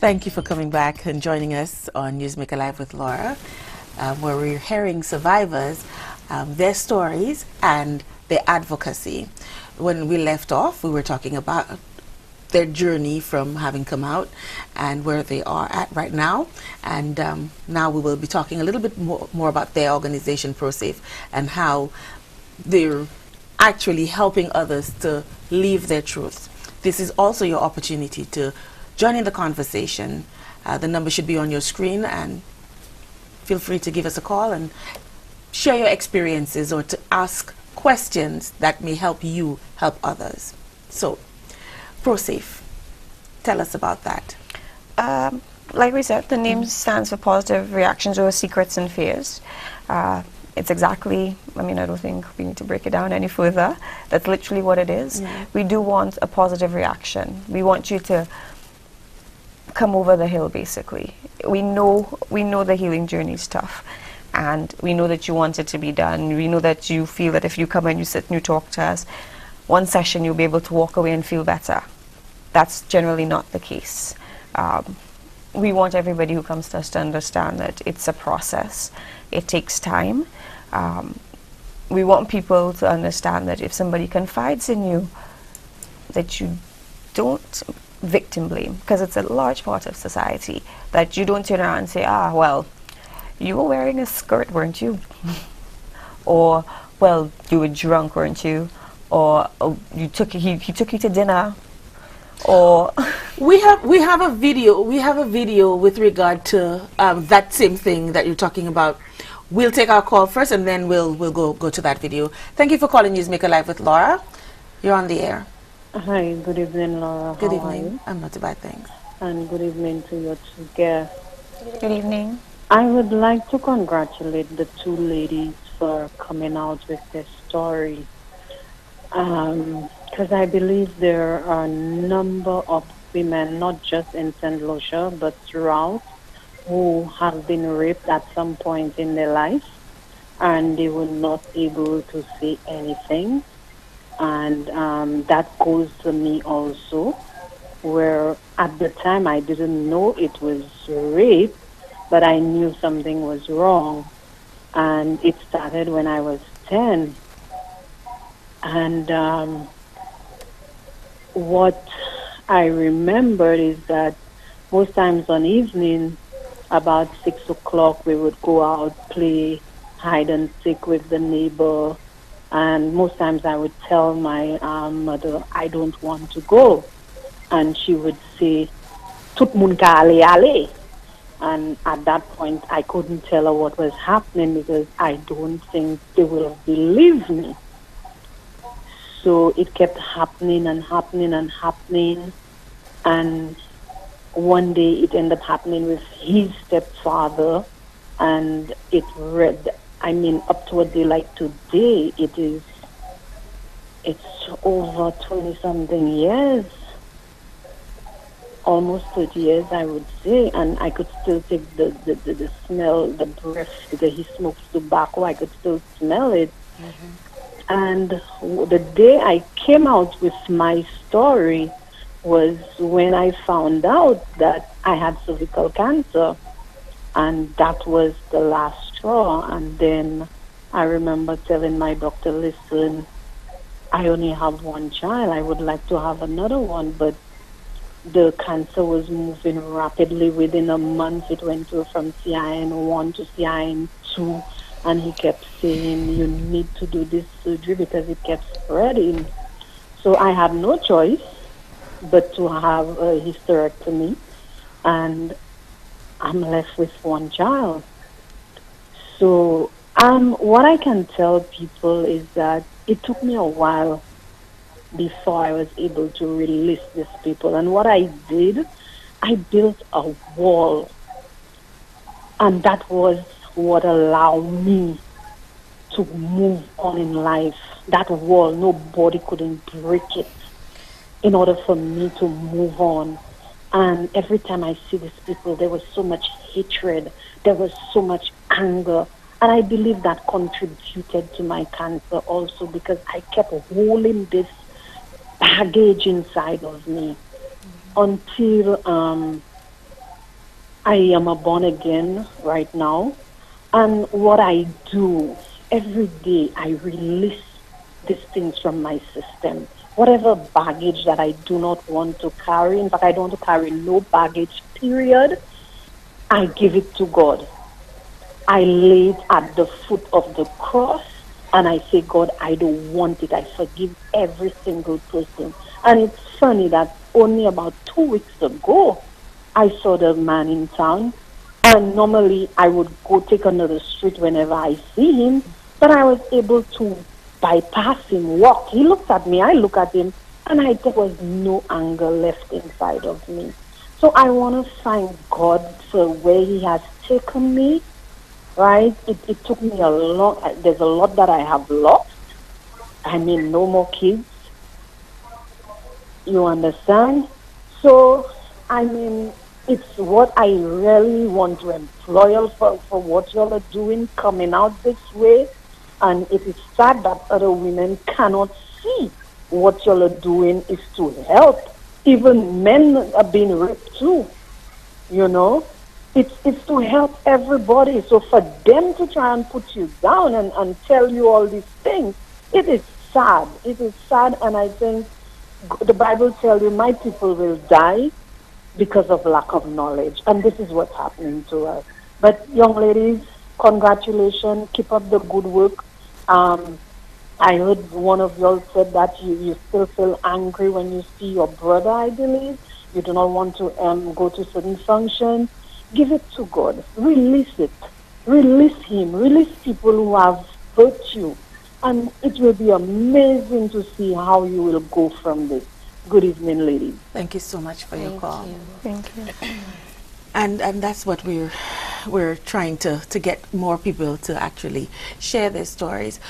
Thank you for coming back and joining us on Newsmaker Live with Laura, where we're hearing survivors, their stories and their advocacy. When we left off, we were talking about their journey from having come out and where they are at right now. And now we will be talking a little bit more about their organization, ProSafe, and how they're actually helping others to live their truth. This is also your opportunity to join in the conversation. The number should be on your screen, and feel free to give us a call and share your experiences or to ask questions that may help you help others. So, ProSafe, tell us about that. Like we said, the name stands for Positive Reactions Over Secrets and Fears. It's exactly, I don't think we need to break it down any further. That's literally what it is. Yeah. We do want a positive reaction. We want you to come over the hill, basically. We know the healing journey is tough, and we know that you want it to be done. We know that you feel that if you come and you sit and you talk to us, one session you'll be able to walk away and feel better. That's generally not the case. We want everybody who comes to us to understand that it's a process. It takes time. We want people to understand that if somebody confides in you, that you don't victim blame, because it's a large part of society, that you don't turn around and say, well, you were wearing a skirt, weren't you? Or, well, you were drunk, weren't you? Or he took you to dinner. Or we have a video with regard to that same thing that you're talking about. We'll take our call first, and then we'll go to that video. Thank you for calling Newsmaker Live with Laura. You're on the air. Hi, good evening, Laura. Good How evening. Are you? I'm not too bad, thanks. And good evening to your two guests. good evening. I would like to congratulate the two ladies for coming out with their story. Because I believe there are a number of women, not just in St. Lucia, but throughout, who have been raped at some point in their life, and they were not able to say anything. And that goes to me also, where at the time I didn't know it was rape, but I knew something was wrong. And it started when I was 10. And what I remembered is that most times on evening, about 6 o'clock, we would go out, play hide and seek with the neighbor. And most times I would tell my mother, I don't want to go. And she would say, Tut mun ka ale ale. And at that point, I couldn't tell her what was happening because I don't think they will believe me. So it kept happening and happening and happening. And one day it ended up happening with his stepfather. And it read, up to a day like today, it's over 20-something years. Almost 30 years, I would say, and I could still take the smell, the breath, because he smokes tobacco, I could still smell it. Mm-hmm. And the day I came out with my story was when I found out that I had cervical cancer, and that was the last straw. And then I remember telling my doctor, listen, I only have one child, I would like to have another one, but the cancer was moving rapidly. Within a month, it went from CIN1 to CIN2, and he kept saying, you need to do this surgery because it kept spreading. So I had no choice but to have a hysterectomy, and I'm left with one child. So what I can tell people is that it took me a while before I was able to release these people. And what I did, I built a wall. And that was what allowed me to move on in life. That wall, nobody couldn't break it in order for me to move on. And every time I see these people, there was so much hatred. There was so much anger. And I believe that contributed to my cancer also, because I kept holding this baggage inside of me until I am a born again right now. And what I do every day, I release these things from my system. Whatever baggage that I do not want to carry, in fact, I don't want to carry no baggage, period, I give it to God. I lay it at the foot of the cross and I say, God, I don't want it. I forgive every single person. And it's funny that only about 2 weeks ago, I saw the man in town. And normally I would go take another street whenever I see him, but I was able to bypass him, walk. He looks at me, I look at him, and there was no anger left inside of me. So I want to thank God for where He has taken me, right? It took me a lot. There's a lot that I have lost. I mean, no more kids. You understand? So, I mean, it's what I really want to employ you for what y'all are doing, coming out this way. And it is sad that other women cannot see what y'all are doing is to help. Even men are being raped too, you know. It's to help everybody. So for them to try and put you down and tell you all these things, it is sad. It is sad, and I think the Bible tells you, my people will die because of lack of knowledge. And this is what's happening to us. But young ladies, congratulations. Keep up the good work. I heard one of y'all said that you still feel angry when you see your brother, I believe. You do not want to go to certain functions. Give it to God. Release it. Release him. Release people who have hurt you. And it will be amazing to see how you will go from this. Good evening, ladies. Thank you so much for your call. Thank you. And that's what we're trying to get more people to actually share their stories.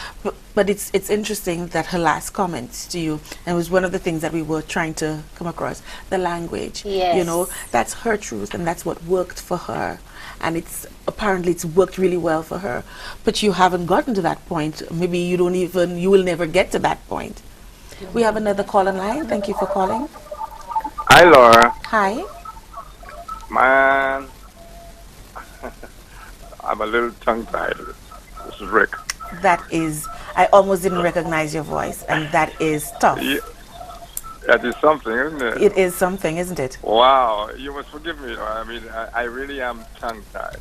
But it's interesting that her last comments to you, and it was one of the things that we were trying to come across, the language. Yes. You know, that's her truth, and that's what worked for her. And apparently it's worked really well for her. But you haven't gotten to that point. Maybe you will never get to that point. We have another call in line. Thank you for calling. Hi, Laura. Hi. Man, I'm a little tongue-tied. This is Rick. I almost didn't recognize your voice, and that is tough. Yeah, that is something, isn't it? It is something, isn't it? Wow, you must forgive me. I mean, I really am tongue-tied.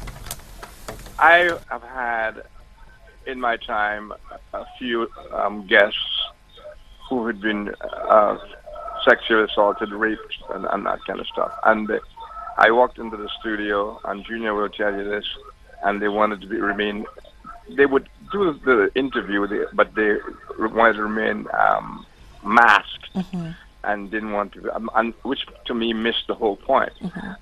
I have had, in my time, a few guests who had been sexually assaulted, raped, and that kind of stuff. And I walked into the studio, and Junior will tell you this, and they wanted to remain. They would do the interview, but they wanted to remain masked, and didn't want to, and which to me missed the whole point.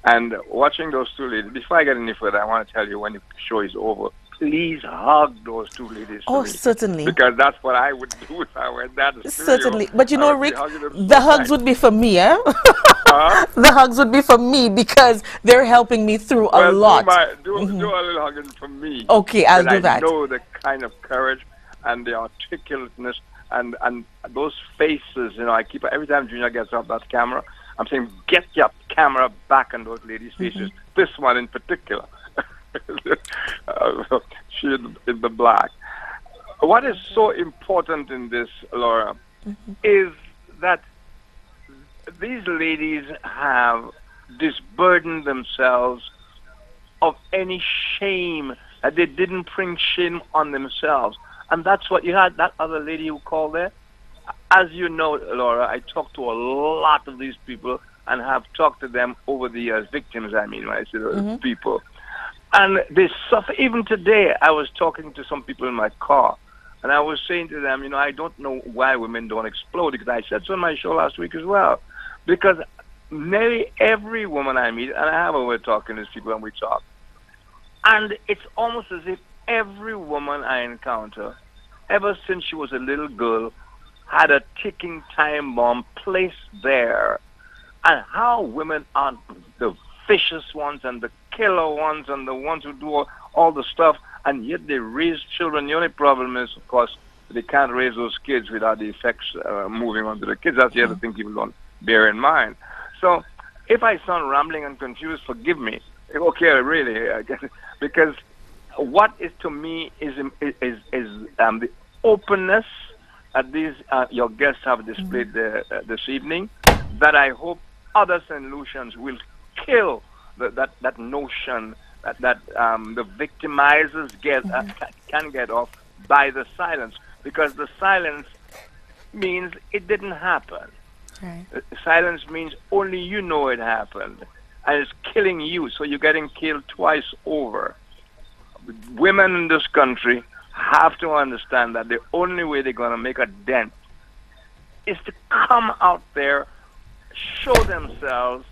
And watching those two ladies, before I get any further, I want to tell you, when the show is over, please hug those two ladies. Oh, me, certainly. because that's what I would do if I went down the studio. Certainly. But you know, Rick, the the hugs would be for me, eh? The hugs would be for me because they're helping me through a lot. Do a little hugging for me. Okay, I'll do that. I know the kind of courage and the articulateness and those faces. You know, I keep, every time Junior gets off that camera, I'm saying, get your camera back on those ladies' faces. This one in particular. She in the black. What is so important in this, Laura, is that these ladies have disburdened themselves of any shame, that they didn't bring shame on themselves. And that's what you had, that other lady who called there. As you know, Laura, I talk to a lot of these people and have talked to them over the years, victims, I mean, when I say those people. And they suffer. Even today, I was talking to some people in my car, and I was saying to them, you know, I don't know why women don't explode, because I said so on my show last week as well. Because nearly every woman I meet, and I have a way of talking to these people, and we talk, and it's almost as if every woman I encounter, ever since she was a little girl, had a ticking time bomb placed there. And how women are the vicious ones and the killer ones and the ones who do all the stuff, and yet they raise children. The only problem is, of course, they can't raise those kids without the effects moving on to the kids. That's the other thing people don't bear in mind. So if I sound rambling and confused, forgive me. Okay, really, I guess, because what is to me is the openness that these your guests have displayed this evening. That I hope other St. Lucians will kill that notion that the victimizers can get off by the silence, because the silence means it didn't happen. Right. Silence means only you know it happened, and it's killing you, so you're getting killed twice over. Women in this country have to understand that the only way they're going to make a dent is to come out there, show themselves,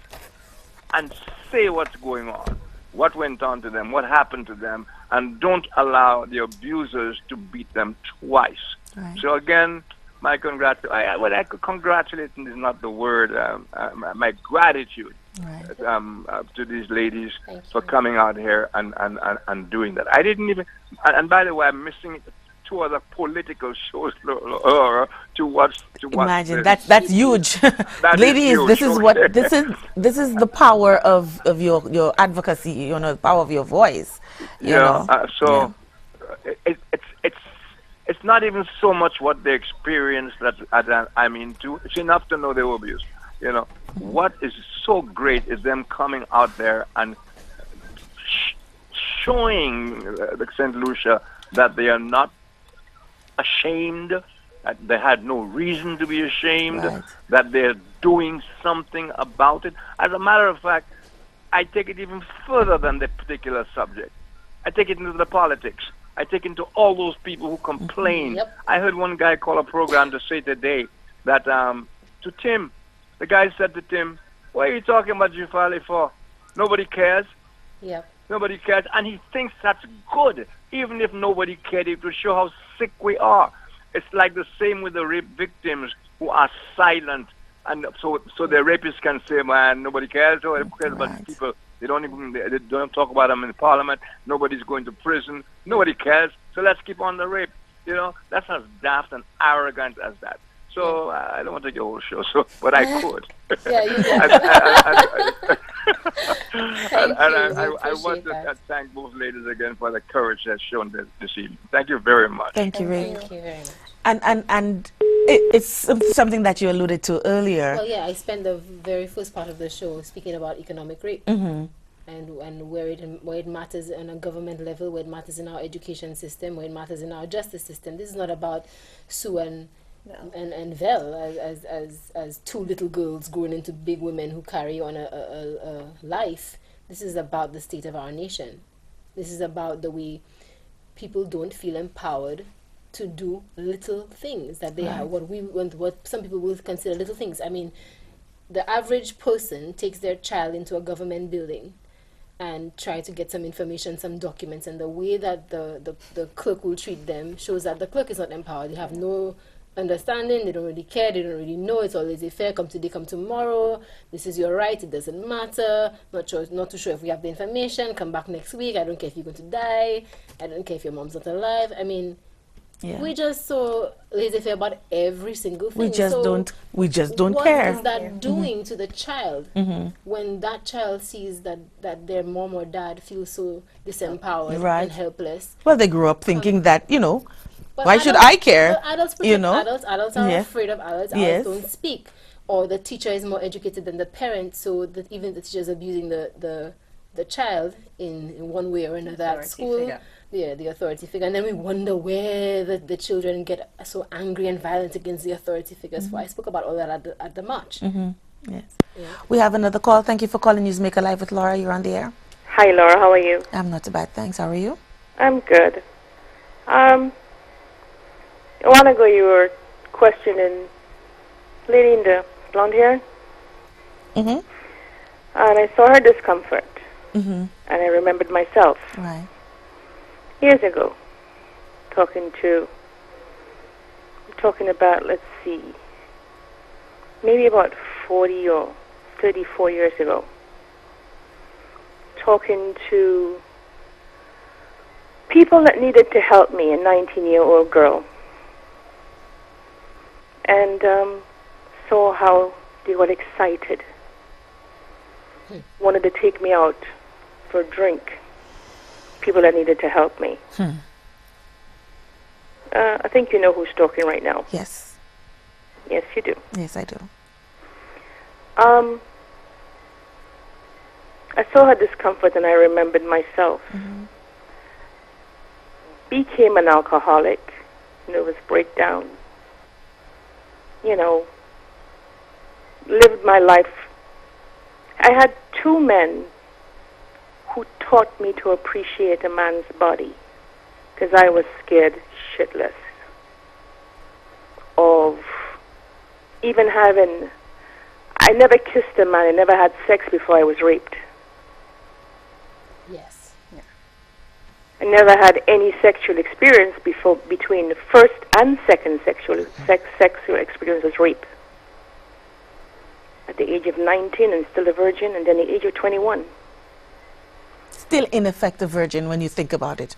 and say what's going on, what went on to them, what happened to them, and don't allow the abusers to beat them twice. Right. So again, my congratulating is not the word. My gratitude Right. to these ladies Thank for you. coming out here and doing that. I didn't even. And by the way, I'm missing 2 other political shows, Laura, to watch. Imagine this. that's huge. That is Ladies, huge, this is what okay. this is the power of your advocacy. You know, the power of your voice. You know. So it's not even so much what they experience that I'm into. It's enough to know they were abused. You know, what is so great is them coming out there and showing the St. Lucia that they are not ashamed, that they had no reason to be ashamed, Right. that they're doing something about it. As a matter of fact, I take it even further than the particular subject. I take it into the politics. I take it into all those people who complain. Yep. I heard one guy call a program to say today that to Tim, the guy said to Tim, "What are you talking about Jufale for? Nobody cares. Yep. Nobody cares." And he thinks that's good. Even if nobody cared, it will show how sick we are. It's like the same with the rape victims who are silent. And so the rapists can say, "Man, nobody cares. Nobody cares about Right. these people. They don't talk about them in Parliament. Nobody's going to prison. Nobody cares. So let's keep on the rape." You know, that's as daft and arrogant as that. So I don't want to take your whole show, but I could. Yeah, you did. I want to thank both ladies again for the courage that's shown this evening. Thank you very much. Thank you, Ray. Thank you very much. And it's something that you alluded to earlier. Well, yeah, I spent the very first part of the show speaking about economic rape and where it matters on a government level, where it matters in our education system, where it matters in our justice system. This is not about Sue and Vel as 2 little girls growing into big women who carry on a life. This is about the state of our nation. This is about the way people don't feel empowered to do little things that they have, what some people will consider little things. I mean, the average person takes their child into a government building and try to get some information, some documents, and the way that the clerk will treat them shows that the clerk is not empowered. They have no understanding, they don't really care, they don't really know. It's always a fair, come today, come tomorrow. This is your right, it doesn't matter. Not too sure if we have the information, come back next week. I don't care if you're going to die. I don't care if your mom's not alive. I mean, we just so laissez-faire about every single thing. We just don't care. What is that doing to the child when that child sees that their mom or dad feels so disempowered and helpless? Well, they grew up thinking that, you know, But why should I care? Well, adults protect You know? adults are afraid of adults. Yes. Adults don't speak. Or the teacher is more educated than the parent, so that even the teacher is abusing the child in one way or another at school. Figure. Yeah, the authority figure. And then we wonder where the children get so angry and violent against the authority figures. For I spoke about all that at the march. Yes. We have another call. Thank you for calling Newsmaker Live with Laura. You're on the air. Hi, Laura. How are you? I'm not too bad, thanks. How are you? I'm good. A while ago, you were questioning lady in the blonde hair, Mm-hmm. and I saw her discomfort, Mm-hmm. and I remembered myself Right. years ago talking about, let's see, maybe about 40 or 34 years ago, talking to people that needed to help me, a 19-year-old girl, and saw how they got excited, wanted to take me out for a drink, people that needed to help me. I think you know who's talking right now. Yes. Yes, you do. Yes, I do. I saw her discomfort and I remembered myself. Became an alcoholic, nervous breakdown, lived my life. I had two men who taught me to appreciate a man's body because I was scared shitless of even having... I never kissed a man. I never had sex before I was raped. Yes. I never had any sexual experience between the first and second sexual experience was rape. At the age of 19 and still a virgin, and then the age of 21. Still in effect a virgin when you think about it.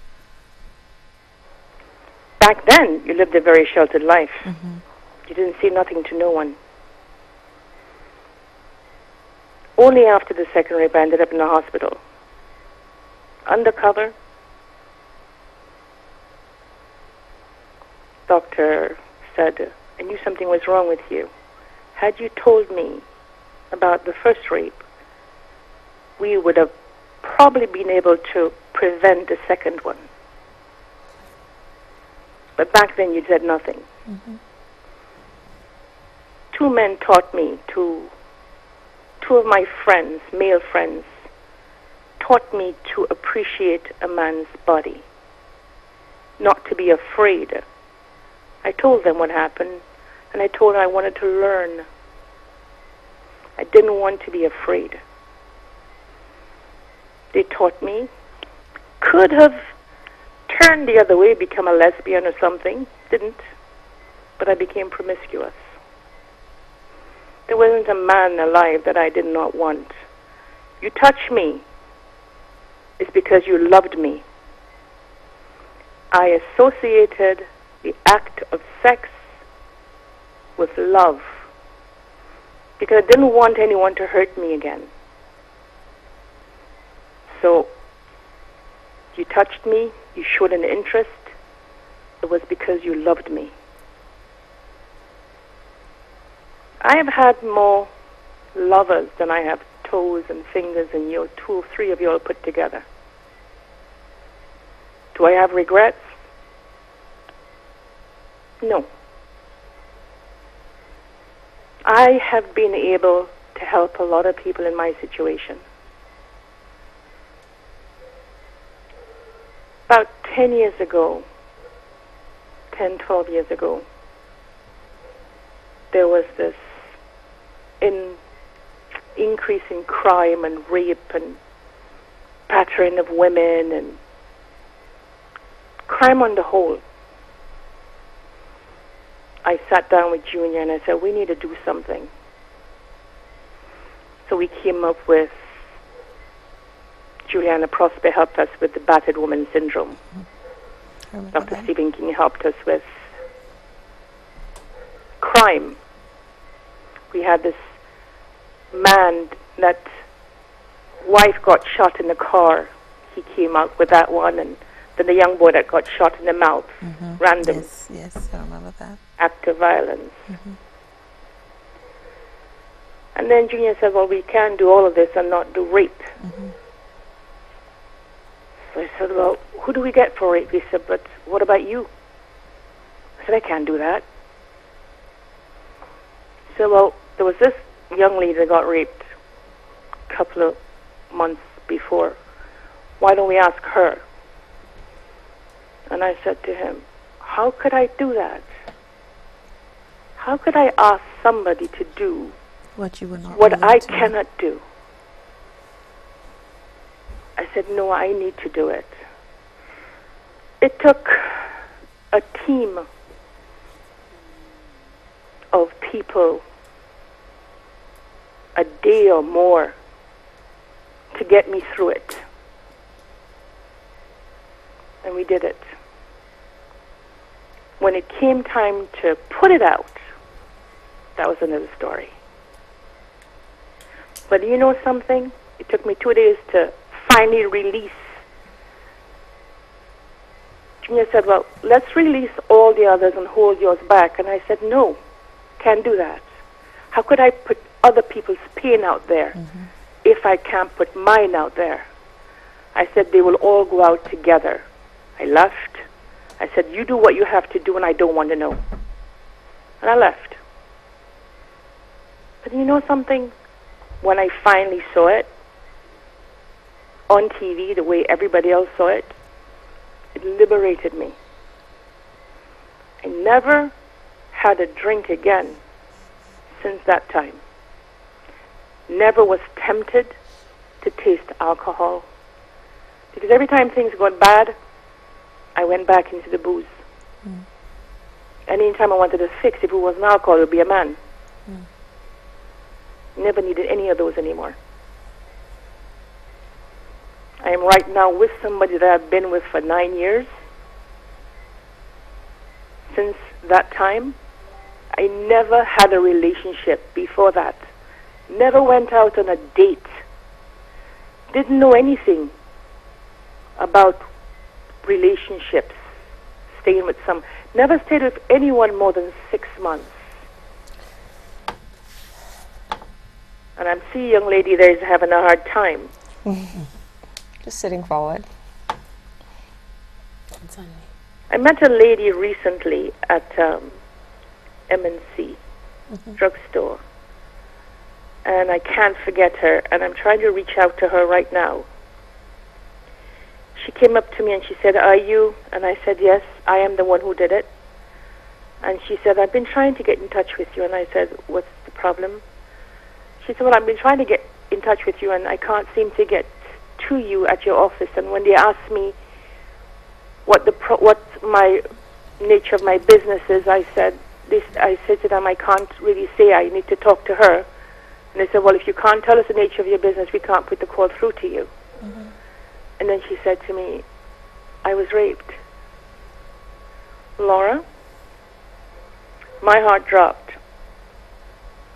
Back then, you lived a very sheltered life. You didn't say nothing to no one. Only after the second rape, I ended up in the hospital. Undercover. Doctor said, I knew something was wrong with you. Had you told me about the first rape, we would have probably been able to prevent the second one. But back then you said nothing. Two men taught me two of my friends, male friends, taught me to appreciate a man's body, not to be afraid. I told them what happened, and I told them I wanted to learn. I didn't want to be afraid. They taught me. Could have turned the other way, become a lesbian or something. Didn't. But I became promiscuous. There wasn't a man alive that I did not want. You touch me, it's because you loved me. I associated the act of sex with love because I didn't want anyone to hurt me again. So you touched me, you showed an interest, it was because you loved me. I have had more lovers than I have toes and fingers and you, 2 or 3 of you all put together. Do I have regrets? No. I have been able to help a lot of people in my situation. About 10 years ago, 10, 12 years ago, there was this increase in crime and rape and battering of women and crime on the whole. I sat down with Junior and I said, we need to do something. So we came up with, Juliana Prosper helped us with the battered woman syndrome. Dr. Stephen King helped us with crime. We had this man that wife got shot in the car. He came out with that one, and then the young boy that got shot in the mouth, random. Yes, I remember that. Act of violence. And then Junior said, well, we can do all of this and not do rape. So I said, well, who do we get for rape? He said, but what about you? I said, I can't do that. He said, well, there was this young lady that got raped a couple of months before. Why don't we ask her? And I said to him, how could I do that? How could I ask somebody to do what you were not what I to cannot do? I said, no, I need to do it. It took a team of people a day or more to get me through it. And we did it. When it came time to put it out, that was another story. But you know something? It took me 2 days to finally release. Junior said, well, let's release all the others and hold yours back. And I said, no, can't do that. How could I put other people's pain out there if I can't put mine out there? I said, they will all go out together. I left. I said, you do what you have to do, and I don't want to know. And I left. But you know something? When I finally saw it on TV, the way everybody else saw it, it liberated me. I never had a drink again since that time. Never was tempted to taste alcohol. Because every time things got bad, I went back into the booze. Anytime I wanted a fix, if it wasn't alcohol, it would be a man. Never needed any of those anymore. I am right now with somebody that I've been with for 9 years. Since that time, I never had a relationship before that. Never went out on a date. Didn't know anything about relationships, staying with some. Never stayed with anyone more than 6 months. And I'm seeing a young lady there is having a hard time. Just sitting forward. I met a lady recently at M&C drugstore, and I can't forget her, and I'm trying to reach out to her right now. She came up to me and she said, are you? And I said, yes, I am the one who did it. And she said, I've been trying to get in touch with you. And I said, what's the problem? She said, well, I've been trying to get in touch with you, and I can't seem to get to you at your office. And when they asked me what my nature of my business is, I said to them, I can't really say. I need to talk to her. And they said, well, if you can't tell us the nature of your business, we can't put the call through to you. And then she said to me, I was raped. Laura, my heart dropped.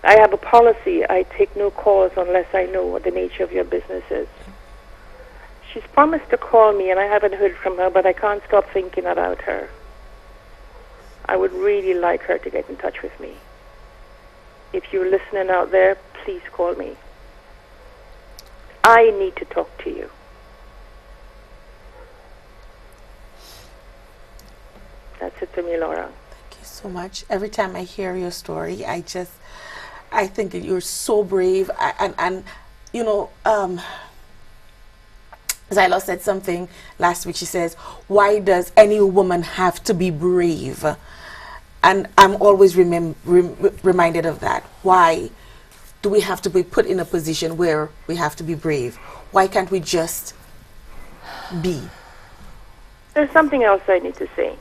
I have a policy. I take no calls unless I know what the nature of your business is. She's promised to call me, and I haven't heard from her, but I can't stop thinking about her. I would really like her to get in touch with me. If you're listening out there, please call me. I need to talk to you. That's it to me, Laura. Thank you so much. Every time I hear your story, I think that you're so brave. And you know, Zyla said something last week. She says, why does any woman have to be brave? And I'm always reminded of that. Why do we have to be put in a position where we have to be brave? Why can't we just be? There's something else I need to say.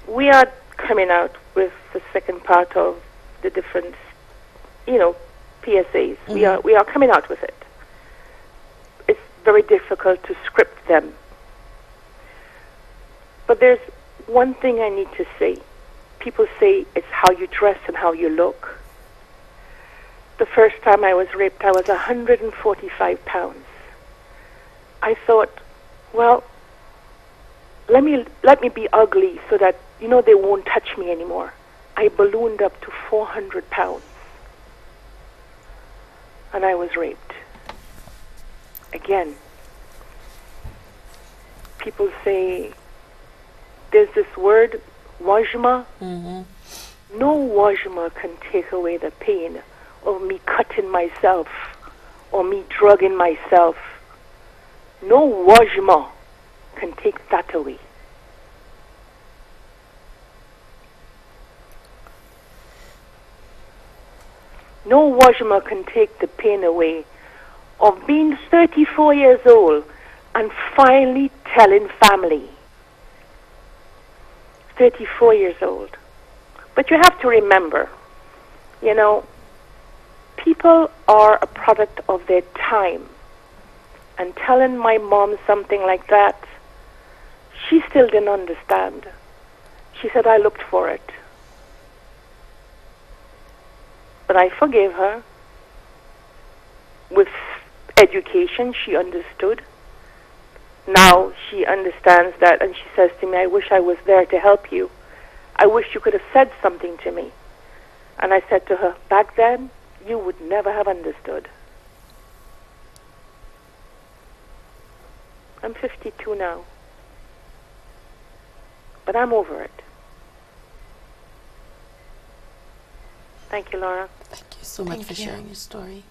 We are coming out with the second part of the different, PSAs. We are coming out with it. It's very difficult to script them. But there's one thing I need to say. People say it's how you dress and how you look. The first time I was raped, I was 145 pounds. I thought, well, let me be ugly so that, they won't touch me anymore. I ballooned up to 400 pounds. And I was raped. Again, people say, there's this word, wajma. No wajma can take away the pain of me cutting myself or me drugging myself. No wajma can take that away. No wajma can take the pain away of being 34 years old and finally telling family. 34 years old. But you have to remember, people are a product of their time. And telling my mom something like that, she still didn't understand. She said, I looked for it. But I forgave her with education, she understood. Now she understands that, and she says to me, I wish I was there to help you. I wish you could have said something to me. And I said to her, back then, you would never have understood. I'm 52 now. But I'm over it. Thank you, Laura. Thank you so much for sharing your story.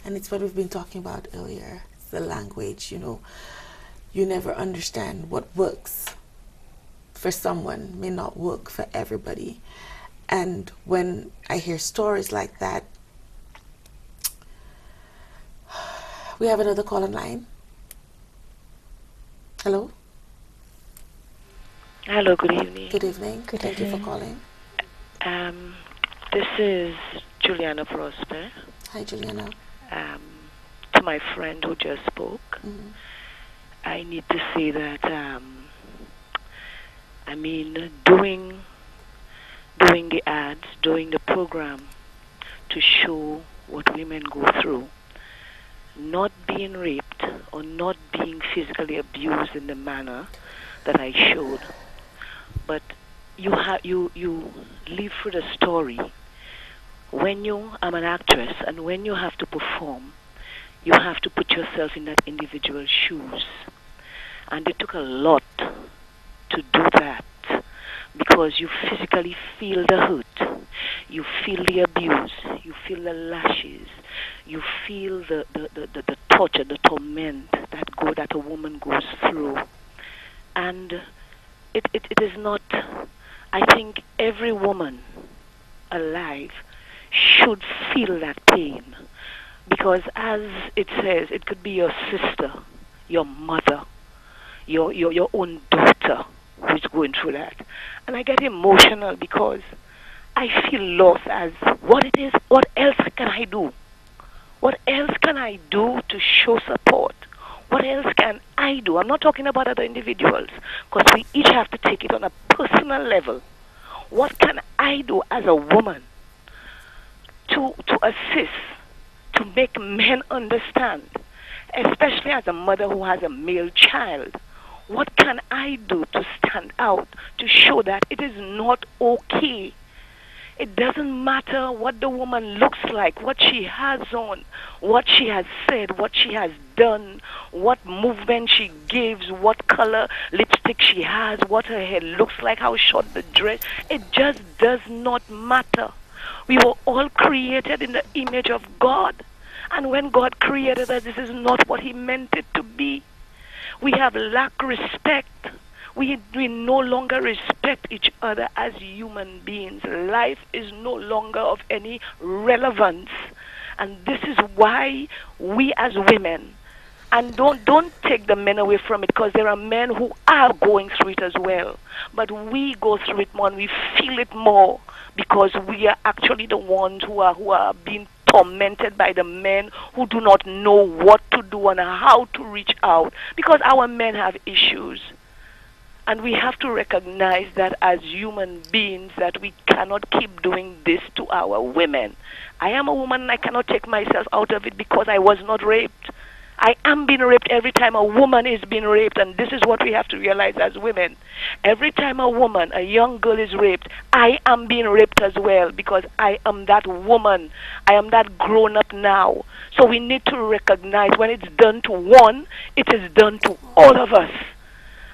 And it's what we've been talking about earlier, the language, You never understand what works for someone may not work for everybody. And when I hear stories like that, we have another call online. Hello? Hello, good evening. Good evening. Thank you for calling. This is Juliana Prosper. Hi, Juliana. To my friend who just spoke, I need to say that, doing the ads, doing the program to show what women go through, not being raped or not being physically abused in the manner that I showed, but you live through the story. When I'm an actress, and when you have to perform, you have to put yourself in that individual's shoes. And it took a lot to do that, because you physically feel the hurt, you feel the abuse, you feel the lashes, you feel the torture, the torment that a woman goes through. And it is not, I think every woman alive should feel that pain, because as it says, it could be your sister, your mother, your own daughter who is going through that. And I get emotional because I feel lost as what else can I do? What else can I do to show support? What else can I do? I'm not talking about other individuals, because we each have to take it on a personal level. What can I do as a woman to assist, to make men understand, especially as a mother who has a male child? What can I do to stand out, to show that it is not okay? It doesn't matter what the woman looks like, what she has on, what she has said, what she has done, what movement she gives, what color lipstick she has, what her hair looks like, how short the dress. It just does not matter. We were all created in the image of God. And when God created us, this is not what He meant it to be. We have lacked respect. We no longer respect each other as human beings. Life is no longer of any relevance. And this is why we as women, and don't take the men away from it, because there are men who are going through it as well. But we go through it more and we feel it more, because we are actually the ones who are being tormented by the men who do not know what to do and how to reach out, because our men have issues. And we have to recognize that as human beings, that we cannot keep doing this to our women. I am a woman and I cannot take myself out of it because I was not raped. I am being raped every time a woman is being raped, and this is what we have to realize as women. Every time a woman, a young girl is raped, I am being raped as well, because I am that woman. I am that grown up now. So we need to recognize when it's done to one, it is done to all of us.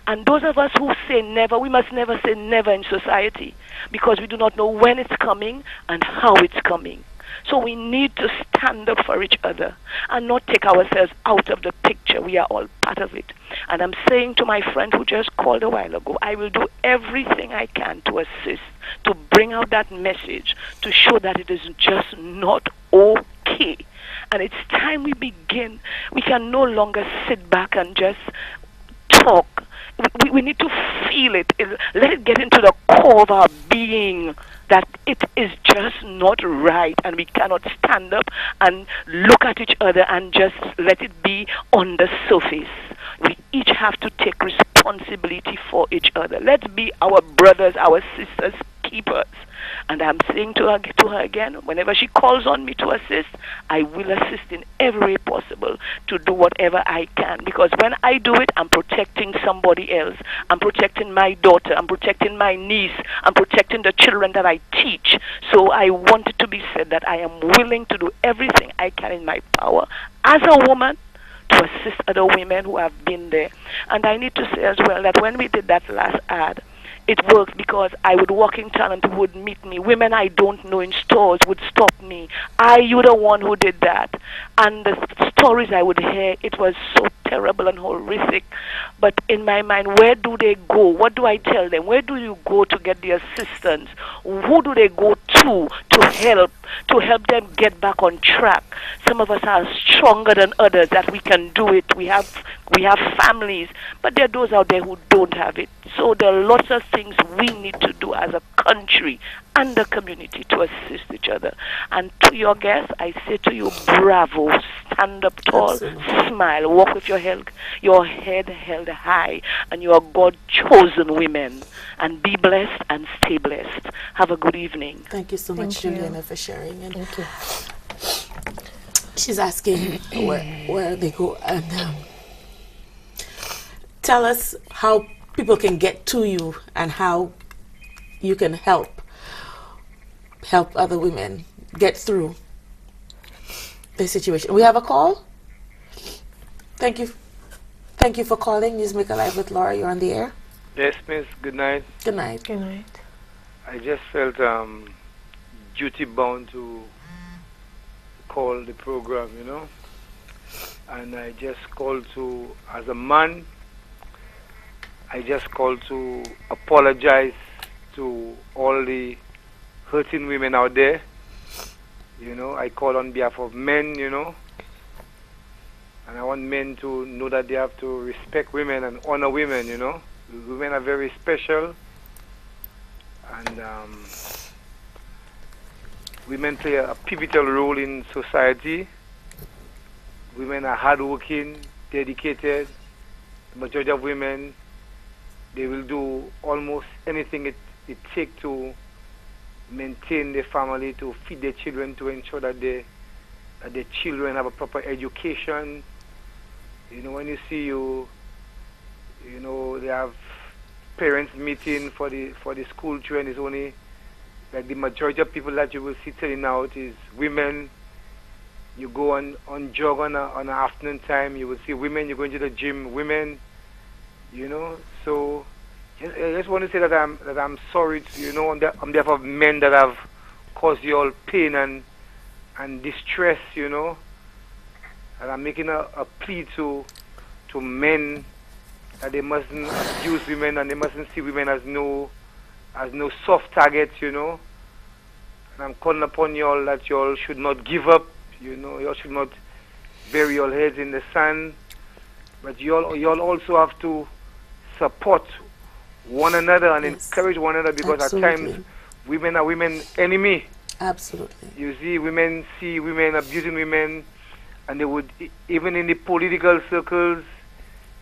And those of us who say never, we must never say never in society, because we do not know when it's coming and how it's coming. So we need to stand up for each other and not take ourselves out of the picture. We are all part of it. And I'm saying to my friend who just called a while ago, I will do everything I can to assist, to bring out that message, to show that it is just not okay. And it's time we begin. We can no longer sit back and just talk. We need to feel it. Let it get into the core of our being that it is just not right, and we cannot stand up and look at each other and just let it be on the surface. We each have to take responsibility for each other. Let's be our brothers, our sisters' keeper. keepers. And I'm saying to her again, whenever she calls on me to assist, I will assist in every way possible to do whatever I can. Because when I do it, I'm protecting somebody else. I'm protecting my daughter. I'm protecting my niece. I'm protecting the children that I teach. So I want it to be said that I am willing to do everything I can in my power as a woman to assist other women who have been there. And I need to say as well that when we did that last ad, it worked because I would walk in town and people would meet me. Women I don't know in stores would stop me. Are you the one who did that? And the stories I would hear, it was so terrible and horrific. But in my mind, where do they go? What do I tell them? Where do you go to get the assistance? Who do they go to help them get back on track? Some of us are stronger than others that we can do it. We have families, but there are those out there who don't have it. So there are lots of things we need to do as a country and the community to assist each other. And to your guests, I say to you, bravo, stand up tall, Absolutely. smile, walk with your head held high, and you are God-chosen women. And be blessed and stay blessed. Have a good evening. Thank you so much, Thank you. Juliana, for sharing. And Thank you. she's asking where they go, and tell us how people can get to you and how you can help other women get through the situation. We have a call. Thank you for calling Newsmaker Live with Laura. You're on the air. Yes, miss. Good night. Good night. Good night. I just felt duty bound to call the program, and I just called to, as a man, I just called to apologize to all the hurting women out there. I call on behalf of men, and I want men to know that they have to respect women and honor women, Women are very special, and women play a pivotal role in society. Women are hardworking, dedicated. The majority of women, they will do almost anything it takes to maintain their family, to feed their children, to ensure that their children have a proper education. When you see they have parents meeting for the school children. Is only like the majority of people that you will see turning out is women. You go on jog on an afternoon time, you will see women. You go into the gym, women. So I just want to say that I'm sorry, on behalf of men that have caused you all pain and distress, and I'm making a plea to men that they mustn't abuse women and they mustn't see women as no soft targets, And I'm calling upon you all that you all should not give up, you all should not bury your heads in the sand, but you all also have to support one another and encourage one another, because Absolutely. At times women are women enemy. Absolutely. You see women abusing women, and they would, even in the political circles,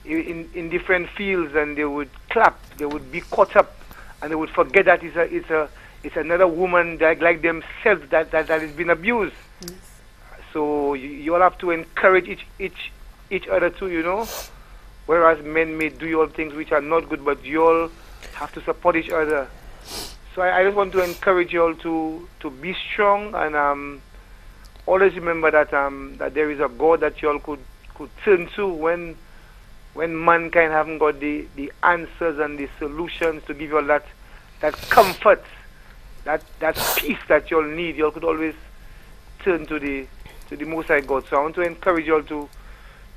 in different fields, and they would clap, they would be caught up, and they would forget that it's another woman like themselves that has been abused. Yes. So you all have to encourage each other too, Whereas men may do all things which are not good, but you all have to support each other. So I just want to encourage you all to be strong, and always remember that there is a God that you all could turn to when mankind haven't got the answers and the solutions to give you all that comfort, that peace that you all need. You all could always turn to the Most High God. So I want to encourage you all to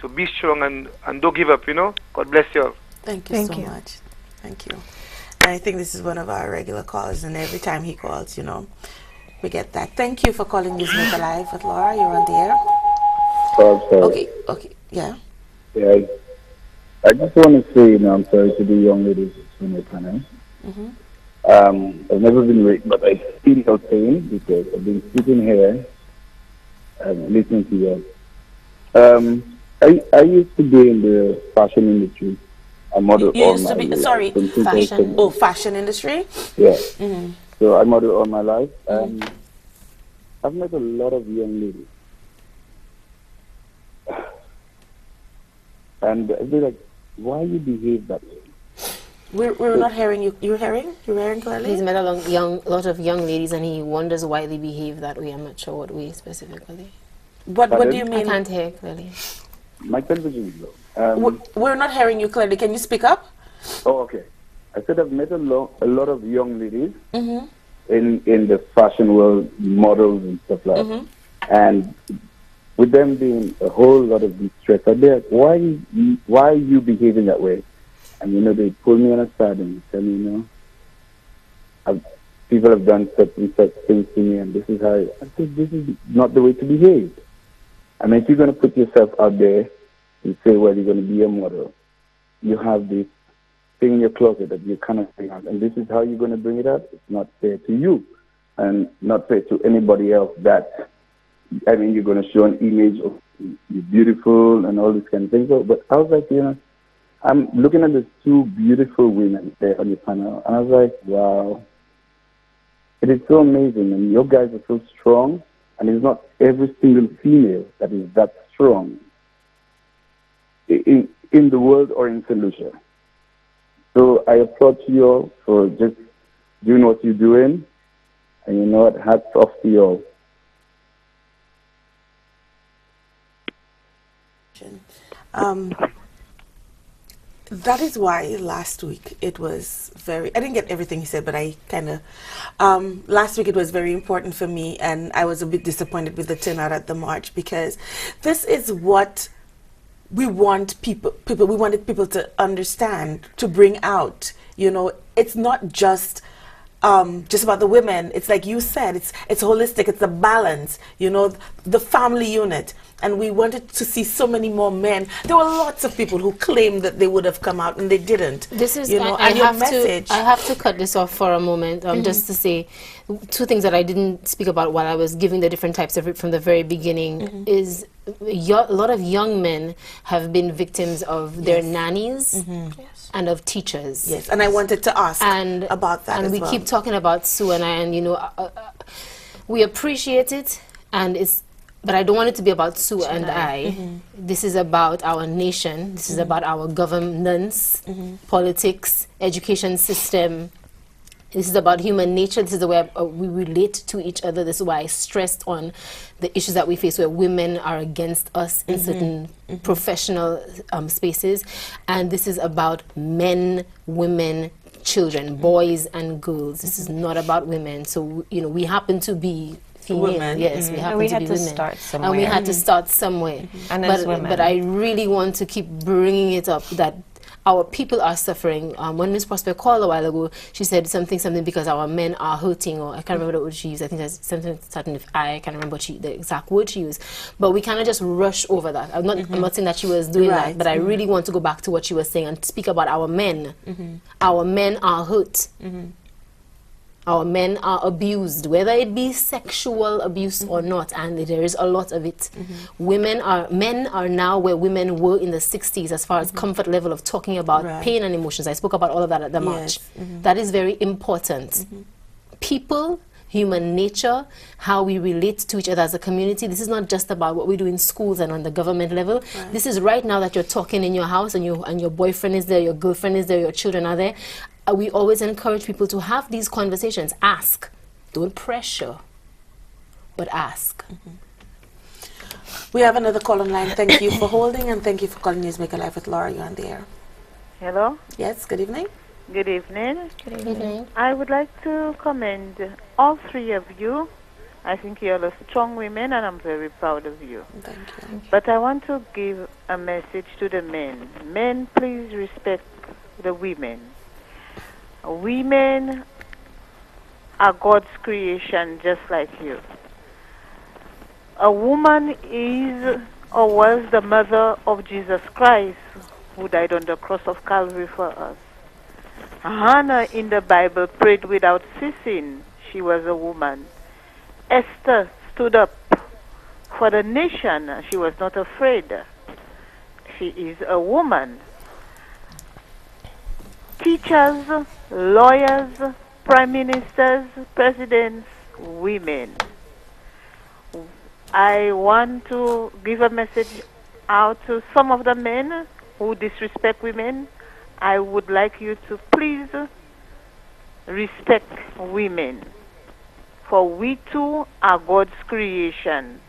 be strong and don't give up, God bless you all. Thank you so much. Thank you. And I think this is one of our regular callers, and every time he calls, we get that. Thank you for calling Newsmaker Live with Laura. You're on the air. Okay. Yeah. Yeah, I just want to say, I'm sorry to the young ladies in the panel. Mm-hmm. I've never been raped, but I feel your pain because I've been sitting here and listening to you. I used to be in the fashion industry. You used to be, sorry, fashion. Oh, fashion industry? Yeah. Mm-hmm. So I model all my life. I've met a lot of young ladies. And they're like, why you behave that way? We're not hearing you. You're hearing? You're hearing clearly? He's met a lot of young ladies, and he wonders why they behave that way. I'm not sure what way specifically. What do you I mean? can't hear clearly. My television is low. We're not hearing you clearly. Can you speak up? Oh, okay. I said I've met a lot of young ladies Mm-hmm. in the fashion world, models and stuff like that. And with them being a whole lot of distress, I'd be like, why are you behaving that way? And, you know, they pull me on a side and tell me, you know, people have done such and such things to me, and this is how I think this is not the way to behave. I mean, if you're going to put yourself out there and say, well, you're going to be a model, you have this thing in your closet that you cannot bring out, and this is how you're going to bring it out. It's not fair to you, and not fair to anybody else that, I mean, you're going to show an image of you're beautiful and all this kind of thing. So, but I was like, you know, I'm looking at these two beautiful women there on your panel, and I was like, wow, it is so amazing, and your guys are so strong, and it's not every single female that is that strong in the world or in St. Lucia. So I applaud you all for just doing what you're doing, and you know what, hats off to you all. That is why last week it was very, I didn't get everything he said, but I kind of, last week it was very important for me, and I was a bit disappointed with the turnout at the march, because this is what we want we wanted people to understand, to bring out, you know, it's not just about the women. It's like you said, it's holistic, it's a balance, you know, the family unit. And we wanted to see so many more men. There were lots of people who claimed that they would have come out and they didn't. This is, you know, I and your have message. I have to cut this off for a moment, just to say two things that I didn't speak about while I was giving the different types of it from the very beginning. Is a lot of young men have been victims of their nannies and of teachers. Yes, and I wanted to ask about that. And we keep talking about Sue and I, and you know, we appreciate it, and but I don't want it to be about Sue and I. This is about our nation. This is about our governance, politics, education system. This is about human nature. This is the way we relate to each other. This is why I stressed on the issues that we face where women are against us in certain professional spaces. And this is about men, women, children, boys and girls. This is not about women. So, you know, we happen to be female. Women. Yes, we happen to be women. Start somewhere. And we had to start somewhere. And as women. But I really want to keep bringing it up that our people are suffering. When Ms. Prosper called a while ago, she said something because our men are hurting, or I can't remember the word she used. I think there's something starting with I. I can't remember the exact word she used. But we cannot just rush over that. I'm not saying that she was doing that, but I really want to go back to what she was saying and speak about our men. Our men are hurt. Our men are abused, whether it be sexual abuse or not, and there is a lot of it. Men are now where women were in the 60s as far as comfort level of talking about pain and emotions. I spoke about all of that at the march. That is very important. People, human nature, how we relate to each other as a community. This is not just about what we do in schools and on the government level. This is right now that you're talking in your house and your boyfriend is there, your girlfriend is there, your children are there. We always encourage people to have these conversations. Ask. Don't pressure, but ask. We have another call online. Thank you for holding, and thank you for calling Newsmaker Live with Laura. You're on the air. Hello? Yes, good evening. Good evening. Good evening. I would like to commend all three of you. I think you're all strong women, and I'm very proud of you. Thank you. But I want to give a message to the men. Men, please respect the women. Women are God's creation, just like you. A woman is or was the mother of Jesus Christ, who died on the cross of Calvary for us. Hannah in the Bible prayed without ceasing. She was a woman. Esther stood up for the nation. She was not afraid. She is a woman. Teachers, lawyers, prime ministers, presidents, women. I want to give a message out to some of the men who disrespect women. I would like you to please respect women, for we too are God's creation.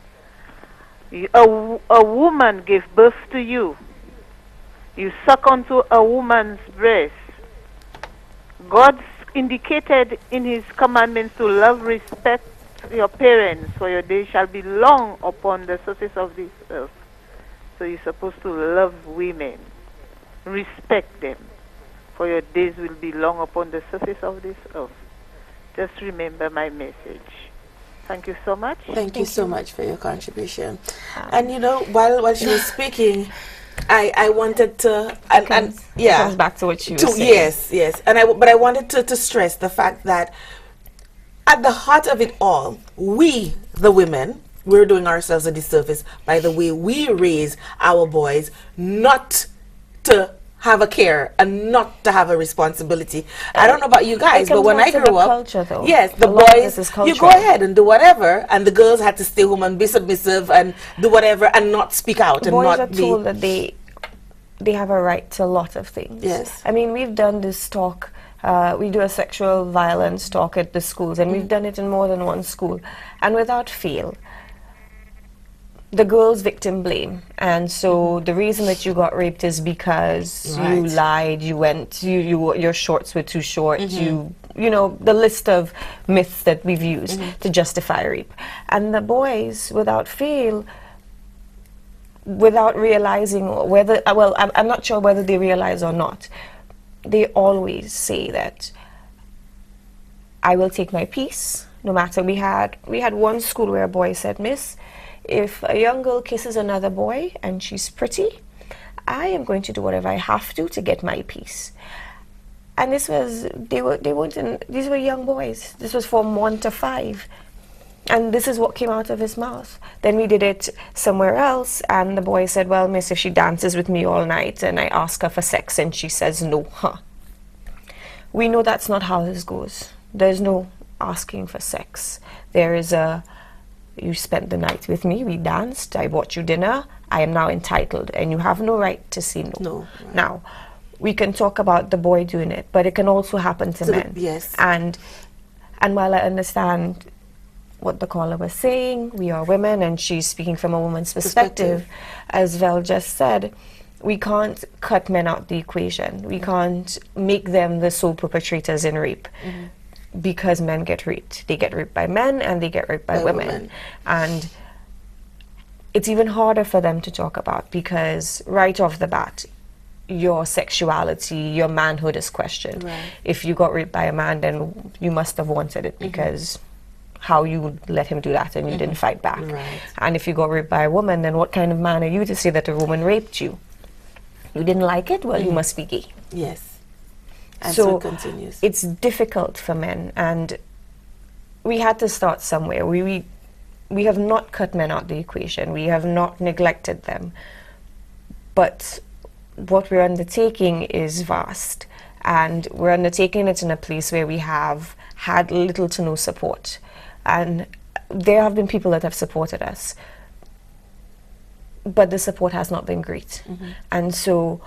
A woman gave birth to you. You suck onto a woman's breast. God indicated in his commandments to love, respect your parents, for your days shall be long upon the surface of this earth. So you're supposed to love women, respect them, for your days will be long upon the surface of this earth. Just remember my message. Thank you so much. Thank you so much for your contribution. And you know, while she was speaking, I wanted to, and yeah, comes back to what she was saying. Yes, and but I wanted to stress the fact that at the heart of it all, we, the women, we're doing ourselves a disservice by the way we raise our boys not to have a care and not to have a responsibility. I don't know about you guys, but when I grew up, culture, though. yes, the boys, you go ahead and do whatever, and the girls had to stay home and be submissive and do whatever and not speak out and boys not are be. told that they have a right to a lot of things. Yes. I mean, we've done this talk. We do a sexual violence talk at the schools, and we've done it in more than one school, and without fail, the girls victim blame. And so the reason that you got raped is because you lied, you went, your shorts were too short, you know, the list of myths that we've used to justify rape. And the boys, without fail, without realizing whether, well, I'm not sure whether they realize or not, they always say that I will take my peace, no matter. We had one school where a boy said, "Miss, if a young girl kisses another boy and she's pretty, I am going to do whatever I have to get my peace." And this was, these were young boys. This was from 1 to 5. And this is what came out of his mouth. Then we did it somewhere else, and the boy said, "Well, miss, if she dances with me all night and I ask her for sex and she says no," We know that's not how this goes. There's no asking for sex. There is a, you spent the night with me, we danced, I bought you dinner, I am now entitled, and you have no right to say no. Right. Now, we can talk about the boy doing it, but it can also happen to men. Yes. And while I understand what the caller was saying, we are women, and she's speaking from a woman's perspective. As Vel just said, we can't cut men out the equation. We can't make them the sole perpetrators in rape. Because men get raped. They get raped by men and they get raped by women. And it's even harder for them to talk about, because right off the bat, your sexuality, your manhood is questioned. If you got raped by a man, then you must have wanted it, because how you would let him do that and you didn't fight back. And if you got raped by a woman, then what kind of man are you to say that a woman raped you? You didn't like it? Well, you must be gay. Yes. And so it continues. It's difficult for men, and we had to start somewhere. We have not cut men out the equation. We have not neglected them. But what we're undertaking is vast, and we're undertaking it in a place where we have had little to no support. And there have been people that have supported us, but the support has not been great. And so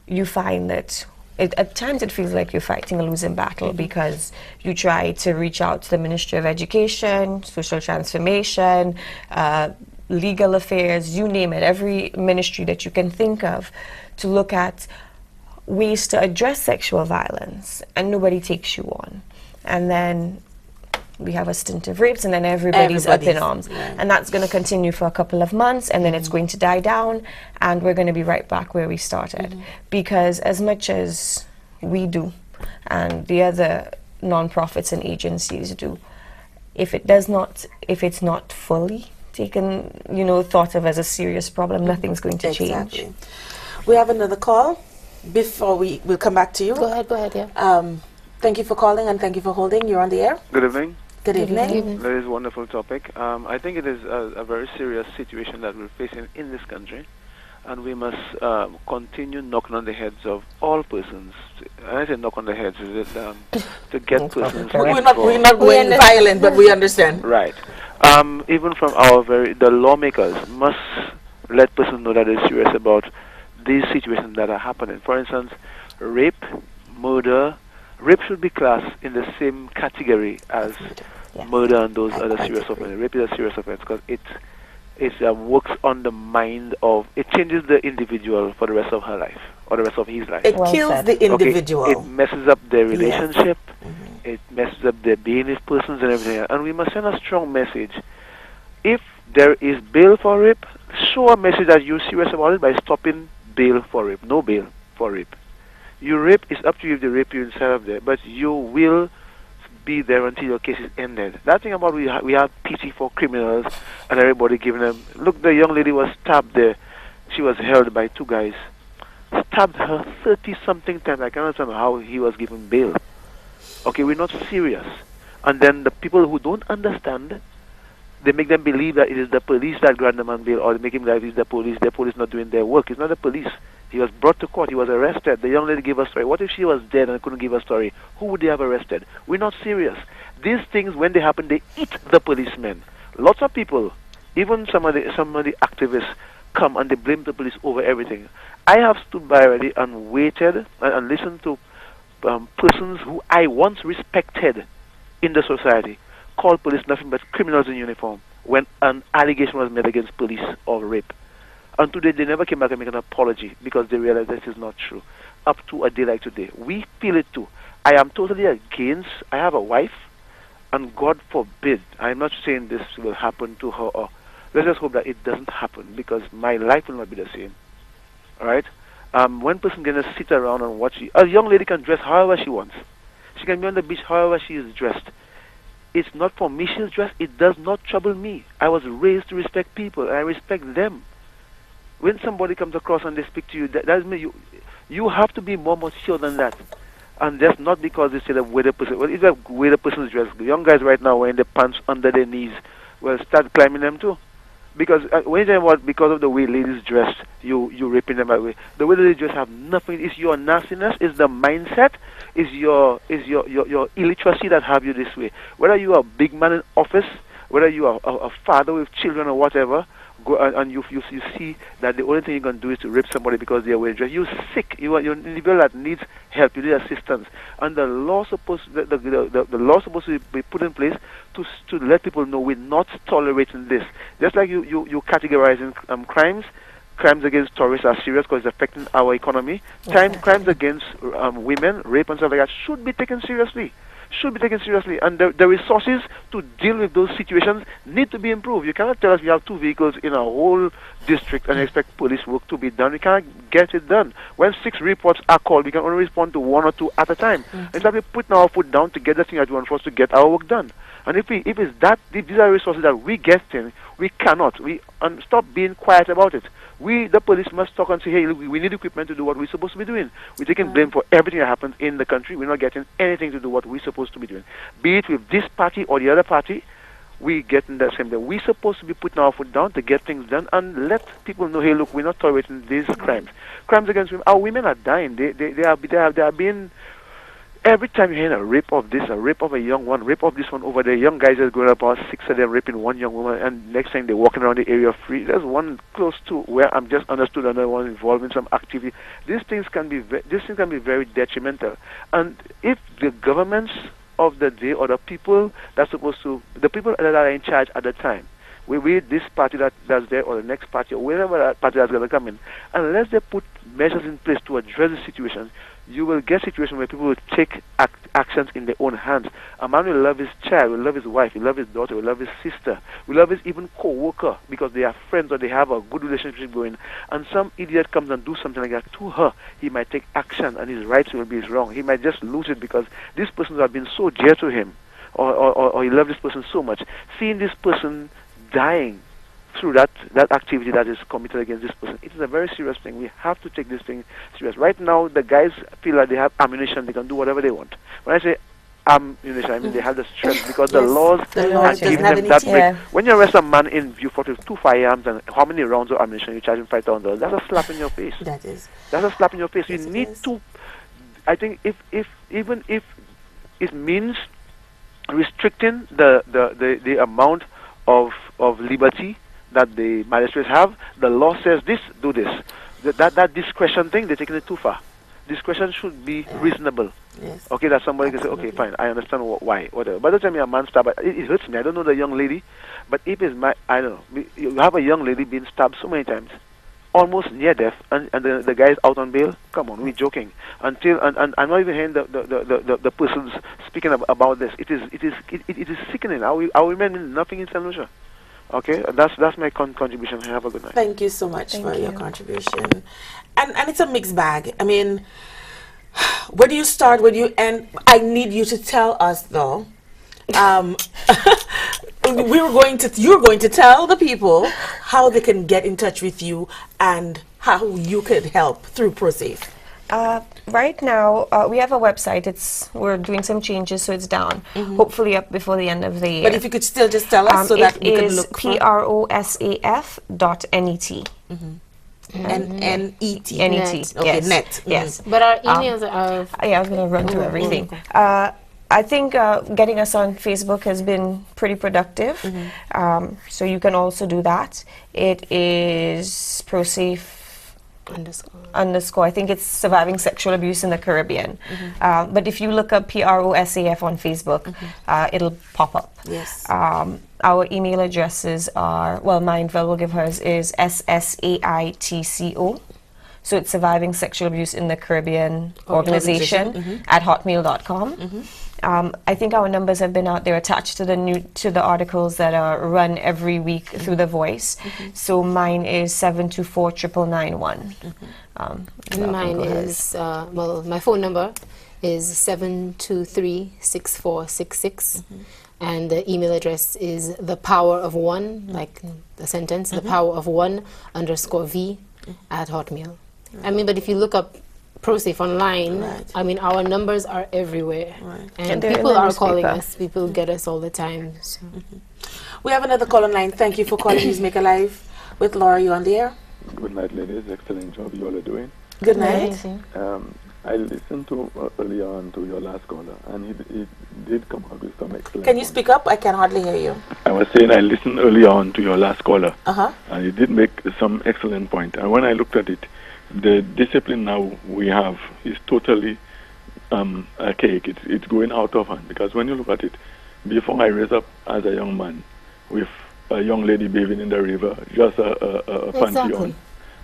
you find that at times it feels like you're fighting a losing battle, because you try to reach out to the Ministry of Education, Social Transformation, Legal Affairs, you name it, every ministry that you can think of, to look at ways to address sexual violence, and nobody takes you on. And then we have a stint of rapes, and then everybody's up in arms. And that's going to continue for a couple of months, and then it's going to die down, and we're going to be right back where we started. Because as much as we do, and the other non-profits and agencies do, if it's not fully taken, thought of as a serious problem, nothing's going to change. We have another call. Before we'll come back to you. Go ahead, yeah. Thank you for calling, and thank you for holding. You're on the air. Good evening. Good evening. That is a wonderful topic. I think it is a very serious situation that we're facing in this country. and we must continue knocking on the heads of all persons. And I say knock on the heads, is it to get persons? We're not going violent, but we understand. Right. Even from the lawmakers must let persons know that they're serious about these situations that are happening. For instance, rape, murder. Rape should be classed in the same category as murder and those other serious offenses. Rape is a serious offense because it works on the mind of, it changes the individual for the rest of her life or the rest of his life. It kills the individual. Okay, it messes up their relationship. It messes up their being as persons and everything else. And we must send a strong message. If there is bail for rape, show a message that you're serious about it by stopping bail for rape. No bail for rape. You rape, it's up to you if they rape you inside of there, but you will be there until your case is ended. That thing about we have pity for criminals and everybody giving them. Look, the young lady was stabbed there. She was held by two guys. Stabbed her 30-something times. I can't understand how he was given bail. Okay, we're not serious. And then the people who don't understand, they make them believe that it is the police that grant them on bail, or they make him believe it's the police. The police not doing their work. It's not the police. He was brought to court. He was arrested. The young lady gave a story. What if she was dead and couldn't give a story? Who would they have arrested? We're not serious. These things, when they happen, they eat the policemen. Lots of people, even some of the activists, come and they blame the police over everything. I have stood by already and waited and listened to persons who I once respected in the society call police nothing but criminals in uniform when an allegation was made against police of rape. And today they never came back and make an apology because they realized this is not true. Up to a day like today. We feel it too. I am totally against, I have a wife, and God forbid, I'm not saying this will happen to her, or let's just hope that it doesn't happen because my life will not be the same. Alright? One person can just sit around and watch it. A young lady can dress however she wants. She can be on the beach however she is dressed. It's not for me she's dressed. It does not trouble me. I was raised to respect people, and I respect them. When somebody comes across and they speak to you, that means you have to be more mature than that. And that's not because they say the way the person, well, it's the way the person is dressed. The young guys right now wearing the pants under their knees, well, start climbing them too. Because when you say about because of the way ladies dress, you raping them that way. The way that they dress have nothing. It's your nastiness, it's the mindset, is your illiteracy that have you this way. Whether you are a big man in office, whether you are a father with children or whatever, go and you see that the only thing you can do is to rape somebody because they are wearing dress. You're sick. You're an individual that needs help. You need assistance. And the law supposed the law supposed to be put in place to let people know we're not tolerating this. Just like you categorizing crimes against tourists are serious because it's affecting our economy. Crimes against women, rape and stuff like that should be taken seriously. And the resources to deal with those situations need to be improved. You cannot tell us we have 2 vehicles in a whole district and expect police work to be done. We cannot get it done. When 6 reports are called, we can only respond to 1 or 2 at a time. It's like we're putting our foot down to get the thing that we want for us to get our work done. And if these are resources that we get in, we cannot. Stop being quiet about it. We, the police, must talk and say, hey, look, we need equipment to do what we're supposed to be doing. We're taking blame for everything that happens in the country. We're not getting anything to do what we're supposed to be doing. Be it with this party or the other party, we get in the same thing. We're supposed to be putting our foot down to get things done and let people know, hey, look, we're not tolerating these crimes. Crimes against women. Our women are dying. They are being... Every time you hear a rape of this, a rape of a young one, rape of this one over there, young guys are going about 6 of them raping one young woman, and next time they're walking around the area free. There's one close to where I'm just understood another one involved in some activity. These things can be very detrimental. And if the governments of the day or the people that are in charge at the time, we this party that's there or the next party or wherever that party that's going to come in, unless they put measures in place to address the situation, you will get situations where people will take actions in their own hands. A man will love his child, will love his wife, will love his daughter, will love his sister, will love his even co-worker because they are friends or they have a good relationship going. And some idiot comes and do something like that to her. He might take action and his rights will be wrong. He might just lose it because this person has been so dear to him or he loves this person so much. Seeing this person dying through that activity that is committed against this person, it is a very serious thing. We have to take this thing serious. Right now, the guys feel like they have ammunition. They can do whatever they want. When I say ammunition. I mean, they have the strength because the laws The law have doesn't given have them any that teeth. break. Yeah. When you arrest a man in view for 2 firearms and how many rounds of ammunition you charge him $5,000, that's a slap in your face. That is. That's a slap in your face. Yes, You it need is. to. I think even if it means restricting the amount of liberty that the magistrates have, the law says this, do this. That discretion thing, they're taking it too far. Discretion should be reasonable. Yes. Okay, that somebody can say, okay, fine, I understand why, whatever. By the time a man stabbed, it hurts me. I don't know the young lady, but if it's I don't know, you have a young lady being stabbed so many times, almost near death, and the guy is out on bail. Come on, we're joking. And I'm not even hearing the persons speaking about this. It is sickening. Our women mean nothing in St. Lucia. Okay, that's my contribution. Have a good night. Thank you so much Thank for your you. contribution. And it's a mixed bag. I mean, where do you start? Where do you end? I need you to tell us though. You're going to tell the people how they can get in touch with you and how you could help through ProSafe. Right now, we have a website. We're doing some changes, so it's down. Hopefully up before the end of the year. But if you could still just tell us so that we could look for prosaf.net. N-E-T. N-E-T, Okay, yes. net. Yes. But our emails are. Yeah, I was going to run through everything. I think getting us on Facebook has been pretty productive. So you can also do that. It is ProSafe _ I think it's Surviving Sexual Abuse in the Caribbean. But if you look up PROSAF on Facebook, it'll pop up. Yes. Our email addresses are, well, mine, Vel will give hers, is SSAITCO. So it's Surviving Sexual Abuse in the Caribbean Organization at hotmail.com. I think our numbers have been out there attached to the articles that are run every week through The Voice. So mine is 724-9991. Mine is my phone number is 723-6466. And the email address is thepowerof1, like the sentence, thepowerof1_V at Hotmail. I mean, but if you look up ProSafe online, I mean, our numbers are everywhere. And they're in people the are calling newspaper. us. People get us all the time. So. We have another call online. Thank you for calling Newsmaker Live with Laura. You on the air? Good night, ladies. Excellent job you all are doing. Good night. I listened to early on to your last caller, and he did come up with some excellent. Can you speak up? I can hardly hear you. I was saying I listened early on to your last caller, Uh-huh. and he did make some excellent point. And when I looked at it, the discipline now we have is totally archaic. It's going out of hand, because when you look at it, before I raised up as a young man with a young lady bathing in the river, just a panty on,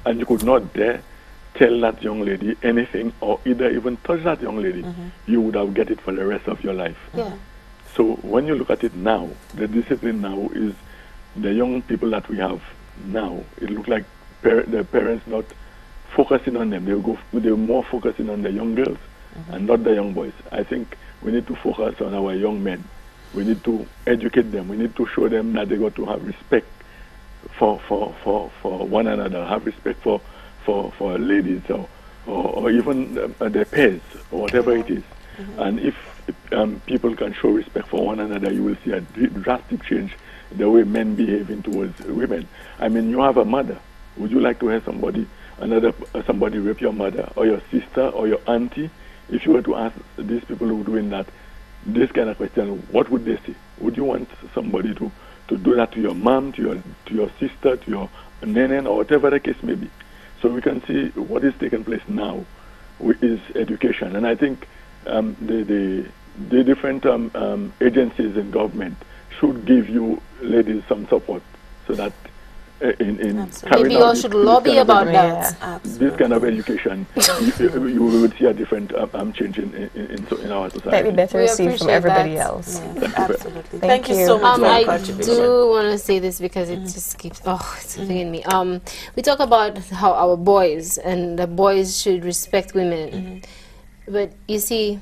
and you could not dare tell that young lady anything or even touch that young lady, you would have get it for the rest of your life. Yeah. So when you look at it now, the discipline now is the young people that we have now. It looks like the parents not focusing on them. They're more focusing on the young girls and not the young boys. I think we need to focus on our young men. We need to educate them. We need to show them that they got to have respect for one another, have respect for ladies or even their peers or whatever it is. And if people can show respect for one another, you will see a drastic change the way men behaving towards women. I mean, you have a mother. Would you like to hear somebody rape your mother or your sister or your auntie? If you were to ask these people who are doing that this kind of question, what would they say? Would you want somebody to do that to your mom, to your sister, to your nenen, or whatever the case may be? So we can see what is taking place now is education. And I think the different agencies in government should give you ladies some support so that in carrying maybe you out all this should kind lobby of about education- that. This kind of education, you would see a different change in our society. That we better We receive from appreciate everybody that. else. Absolutely. Thank you you. so much for your I contribution. do want to say this because it just keeps it's something in me. We talk about how our boys and the boys should respect women, but you see,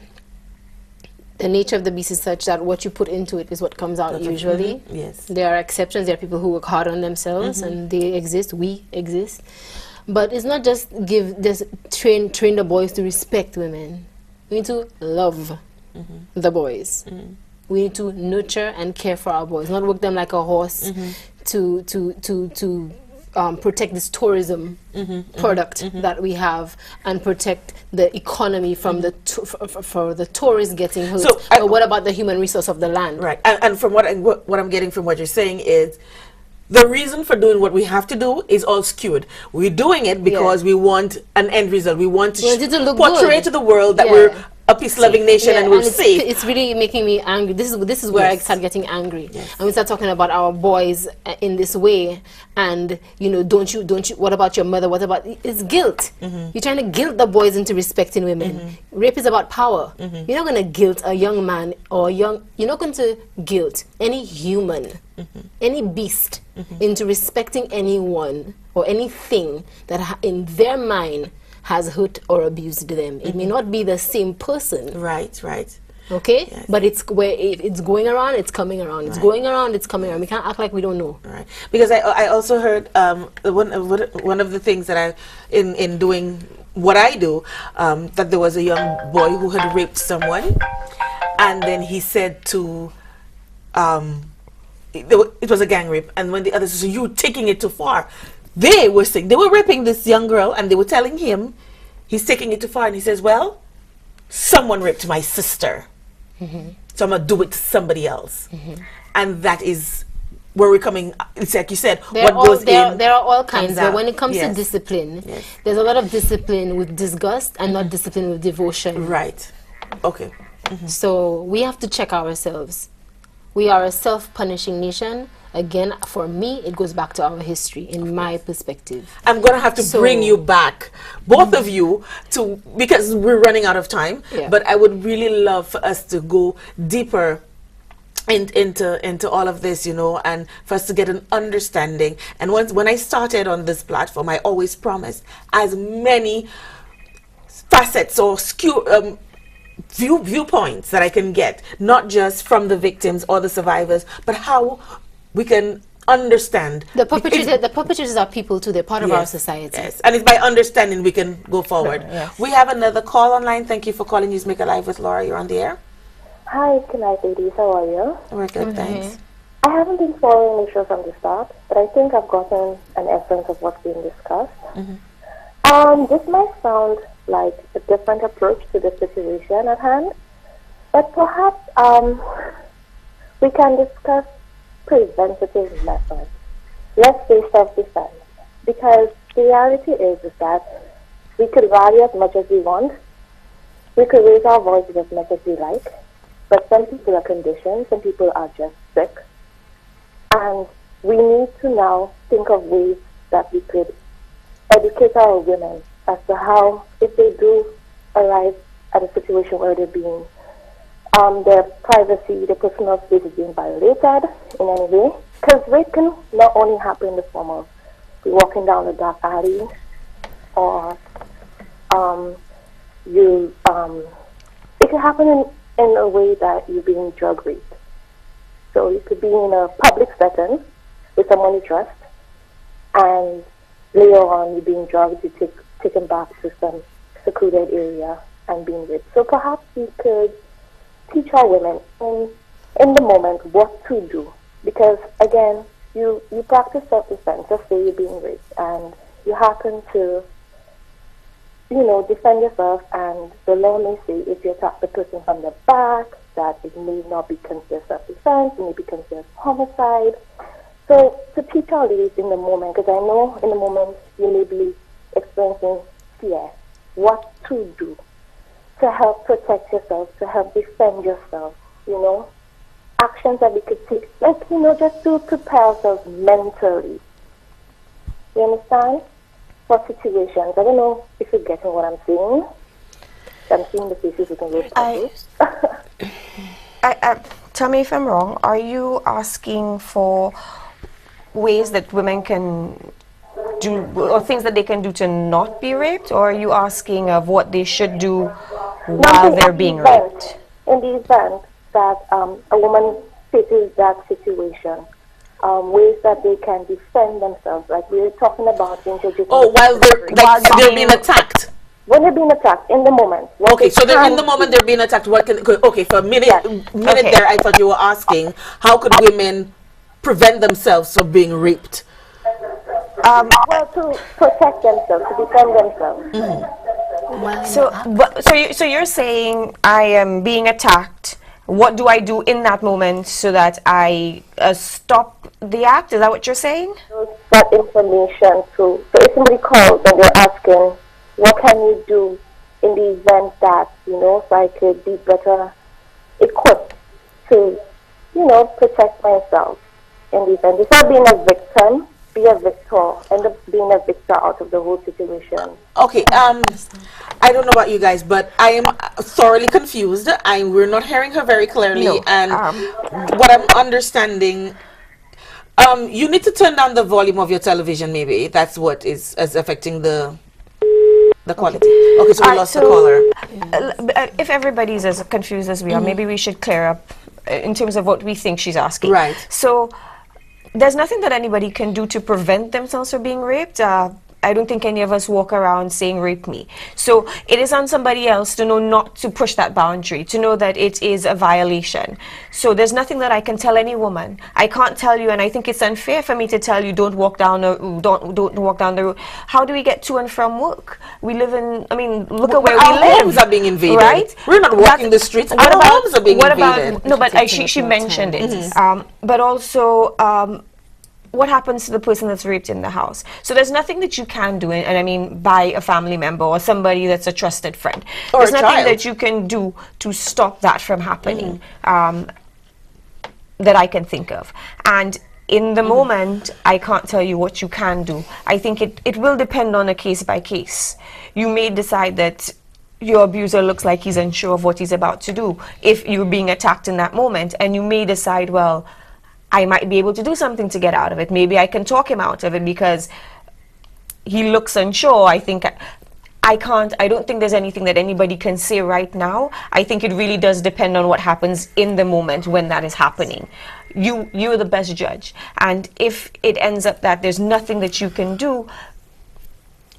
the nature of the beast is such that what you put into it is what comes out usually. Yes. There are exceptions. There are people who work hard on themselves, and they exist. We exist, but it's not just train the boys to respect women. We need to love the boys. We need to nurture and care for our boys, not work them like a horse to protect this tourism product that we have and protect the economy from the for the tourists getting hurt. So but what about the human resource of the land? Right, and from what I'm getting from what you're saying is the reason for doing what we have to do is all skewed. We're doing it because we want an end result. We want to, look portray good to the world that we're a peace-loving nation and we're safe. It's really making me angry. This is where I start getting angry, and we start talking about our boys in this way. And don't you? What about your mother? What about it's guilt? You're trying to guilt the boys into respecting women. Rape is about power. You're not going to guilt a young man or you're not going to guilt any human, any beast into respecting anyone or anything that in their mind has hurt or abused them. It may not be the same person. Right. Okay? Yes. But it's where it's going around, it's coming around. It's going around, it's coming around. We can't act like we don't know. Right. Because I also heard one of the things that I in doing what I do, that there was a young boy who had raped someone, and then he said to it was a gang rape, and when the others said, "You're taking it too far," they were saying they were raping this young girl, and they were telling him he's taking it too far, and he says, "Well, someone raped my sister, so I'm gonna do it to somebody else," and that is where we're coming. It's like you said, there are all kinds, but when it comes to discipline, there's a lot of discipline with disgust and not discipline with devotion. Right. Okay. So we have to check ourselves. We are a self-punishing nation. Again, for me, it goes back to our history, in my perspective. I'm going to have to bring you back, both of you, because we're running out of time. But I would really love for us to go deeper into all of this, and for us to get an understanding. And when I started on this platform, I always promised as many facets or viewpoints that I can get, not just from the victims or the survivors, but how we can understand. The perpetrators are people too. They're part of our society. Yes, and it's by understanding we can go forward. We have another call online. Thank you for calling Newsmaker Live with Laura. You're on the air. Hi, good night, ladies. How are you? We're good, thanks. I haven't been following the show from the start, but I think I've gotten an essence of what's being discussed. This might sound like a different approach to the situation at hand, but perhaps we can discuss preventative methods. Let's say self-defense, because the reality is that we could rally as much as we want, we could raise our voices as much as we like, but some people are conditioned, some people are just sick, and we need to now think of ways that we could educate our women as to how, if they do arrive at a situation where they're being, their privacy, their personal space is being violated in any way. Because rape can not only happen in the form of you walking down a dark alley, or it can happen in a way that you're being drug raped. So you could be in a public setting with someone you trust, and later on you're being drugged, you're taken back to some secluded area and being raped. So perhaps we could teach our women in the moment what to do. Because again, you practice self-defense. Let's say you're being raped and you happen to, defend yourself, and the law may say if you attack the person from the back, that it may not be considered self-defense, it may be considered homicide. So to teach our ladies in the moment, because I know in the moment you may be experiencing fear, what to do to help protect yourself, to help defend yourself, actions that we could take, just to prepare ourselves mentally. You understand? For situations. I don't know if you're getting what I'm saying. I'm seeing the faces you can look at. Tell me if I'm wrong. Are you asking for ways that women can do, or things that they can do to not be raped, or are you asking of what they should do while they're being raped? In the event that a woman faces that situation, ways that they can defend themselves, like we were talking about introducing. Oh, while they're being attacked. when they're being attacked in the moment. Okay, so they're in the moment they're being attacked. What can? Okay, for a minute, Okay. there, I thought you were asking how could women prevent themselves from being raped? Well, to protect themselves, to defend themselves. So you're saying I am being attacked. What do I do in that moment so that I stop the act? Is that what you're saying? That information to, so if somebody calls and they're asking, what can you do in the event that, so I could be better equipped to, protect myself in the event. Instead of being a victim, be a victor, end up being a victor out of the whole situation. Okay, I don't know about you guys, but I am thoroughly confused. We're not hearing her very clearly, No, and what I'm understanding, you need to turn down the volume of your television. Maybe that's what is affecting the quality. Okay, so we lost the caller. If everybody's as confused as we are, maybe we should clear up in terms of what we think she's asking. Right. So there's nothing that anybody can do to prevent themselves from being raped. I don't think any of us walk around saying rape me. So it is on somebody else to know not to push that boundary, to know that it is a violation. So there's nothing that I can tell any woman. I can't tell you, and I think it's unfair for me to tell you don't walk down don't walk down the road. How do we get to and from work? We live in, look at where we live. Our homes are being invaded. Right? We're not walking the streets. Our homes are being invaded. No, but she mentioned it. But also, what happens to the person that's raped in the house? So there's nothing that you can do, and I mean by a family member or somebody that's a trusted friend. Or there's a nothing child. that you can do to stop that from happening that I can think of. And in the moment, I can't tell you what you can do. I think it will depend on a case by case. You may decide that your abuser looks like he's unsure of what he's about to do if you're being attacked in that moment, and you may decide, well, I might be able to do something to get out of it. Maybe I can talk him out of it because he looks unsure. I don't think there's anything that anybody can say right now. I think it really does depend on what happens in the moment when that is happening. You're the best judge. And if it ends up that there's nothing that you can do,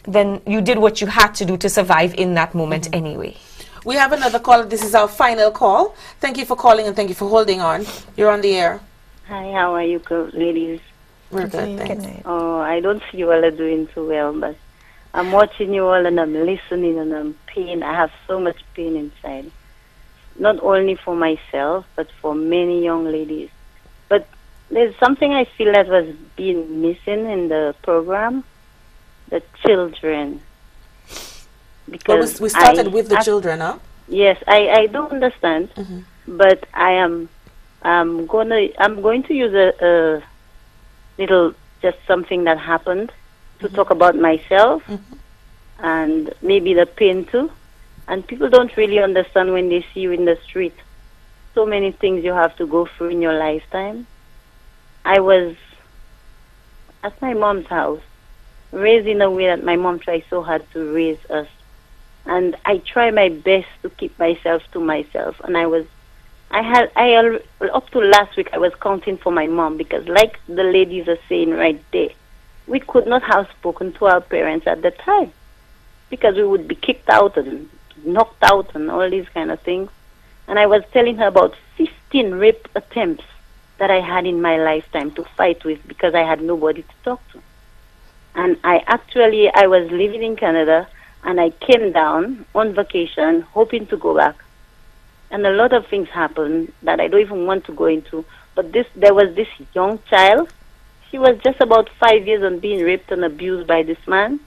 then you did what you had to do to survive in that moment anyway. We have another call. This is our final call. Thank you for calling and thank you for holding on. You're on the air. Hi, how are you, ladies? We're good, thanks. Oh, I don't see you all are doing too well, but I'm watching you all and I'm listening and I'm pain. I have so much pain inside. Not only for myself, but for many young ladies. But there's something I feel that was being missing in the program, the children. Because we started with the children, huh? Yes, I do understand, but I'm going to use a little, just something that happened to talk about myself and maybe the pain too. And people don't really understand when they see you in the street. So many things you have to go through in your lifetime. I was at my mom's house, raised in a way that my mom tried so hard to raise us. And I try my best to keep myself to myself. And up to last week, I was counting for my mom because, like the ladies are saying right there, we could not have spoken to our parents at the time because we would be kicked out and knocked out and all these kind of things. And I was telling her about 15 rape attempts that I had in my lifetime to fight with because I had nobody to talk to. And I was living in Canada, and I came down on vacation hoping to go back. And a lot of things happened that I don't even want to go into. But there was this young child. She was just about 5 years and being raped and abused by this man.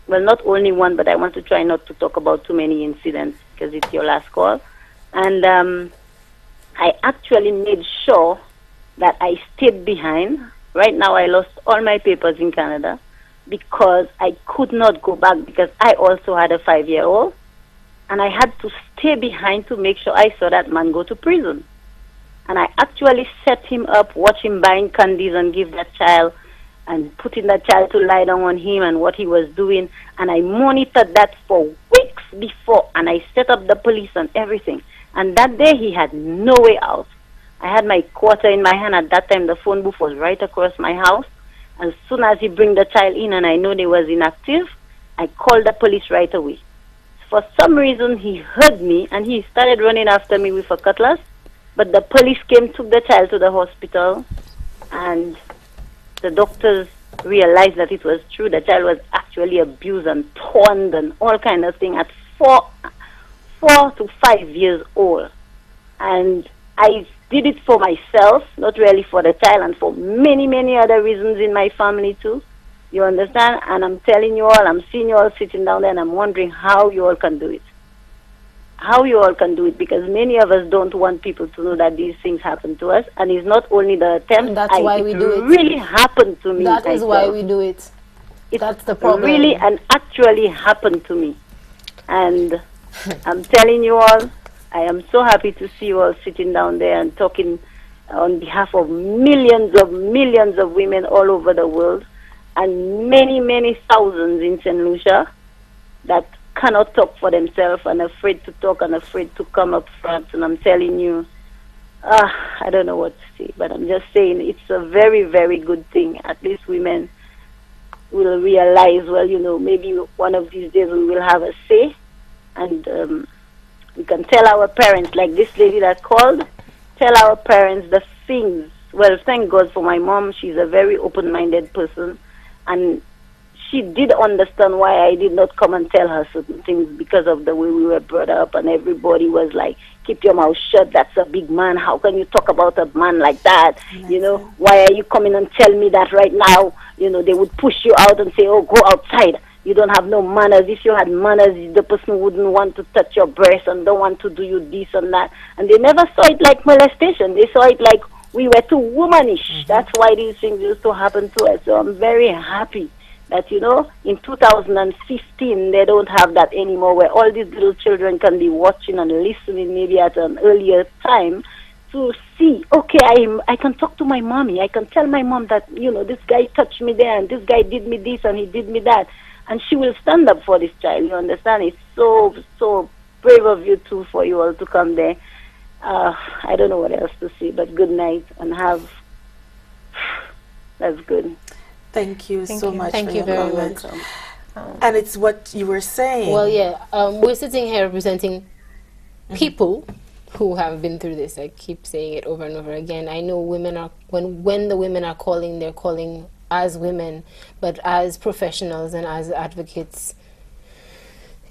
Well, not only one, but I want to try not to talk about too many incidents because it's your last call. And I actually made sure that I stayed behind. Right now I lost all my papers in Canada because I could not go back because I also had a 5-year-old. And I had to stay behind to make sure I saw that man go to prison. And I actually set him up, watch him buying candies and give that child, and putting that child to lie down on him and what he was doing. And I monitored that for weeks before, and I set up the police and everything. And that day he had no way out. I had my quarter in my hand. At that time, the phone booth was right across my house. As soon as he bring the child in and I know they was inactive, I called the police right away. For some reason, he heard me, and he started running after me with a cutlass. But the police came, took the child to the hospital, and the doctors realized that it was true. The child was actually abused and torn and all kind of thing at 4 to 5 years old. And I did it for myself, not really for the child, and for many, many other reasons in my family too. You understand? And I'm telling you all, I'm seeing you all sitting down there, and I'm wondering how you all can do it. How you all can do it, because many of us don't want people to know that these things happen to us. And it's not only the attempt, that's why we do it. Really happened to me. That is why we do it. That's the problem. Really and actually happened to me. And I'm telling you all, I am so happy to see you all sitting down there and talking on behalf of millions of women all over the world, and many, many thousands in St. Lucia that cannot talk for themselves and afraid to talk and afraid to come up front. And I'm telling you, I don't know what to say, but I'm just saying it's a very, very good thing. At least women will realize, well, you know, maybe one of these days we will have a say, and we can tell our parents, like this lady that called, tell our parents the things. Well, thank God for my mom. She's a very open-minded person, and she did understand why I did not come and tell her certain things, because of the way we were brought up, and everybody was like, keep your mouth shut, that's a big man, how can you talk about a man like that? You know, why are you coming and tell me that right now? You know, they would push you out and say, oh, go outside. You don't have no manners. If you had manners, the person wouldn't want to touch your breast and don't want to do you this and that. And they never saw it like molestation. They saw it like we were too womanish. That's why these things used to happen to us. So I'm very happy that, you know, in 2015, they don't have that anymore, where all these little children can be watching and listening maybe at an earlier time to see, okay, I can talk to my mommy. I can tell my mom that, you know, this guy touched me there and this guy did me this and he did me that. And she will stand up for this child, you understand? It's so, so brave of you too, for you all to come there. I don't know what else to say, but good night and have, that's good. Thank you so much. Thank you very much. And it's what you were saying. Well, yeah, we're sitting here representing people who have been through this. I keep saying it over and over again. I know women are, when the women are calling, they're calling as women, but as professionals and as advocates,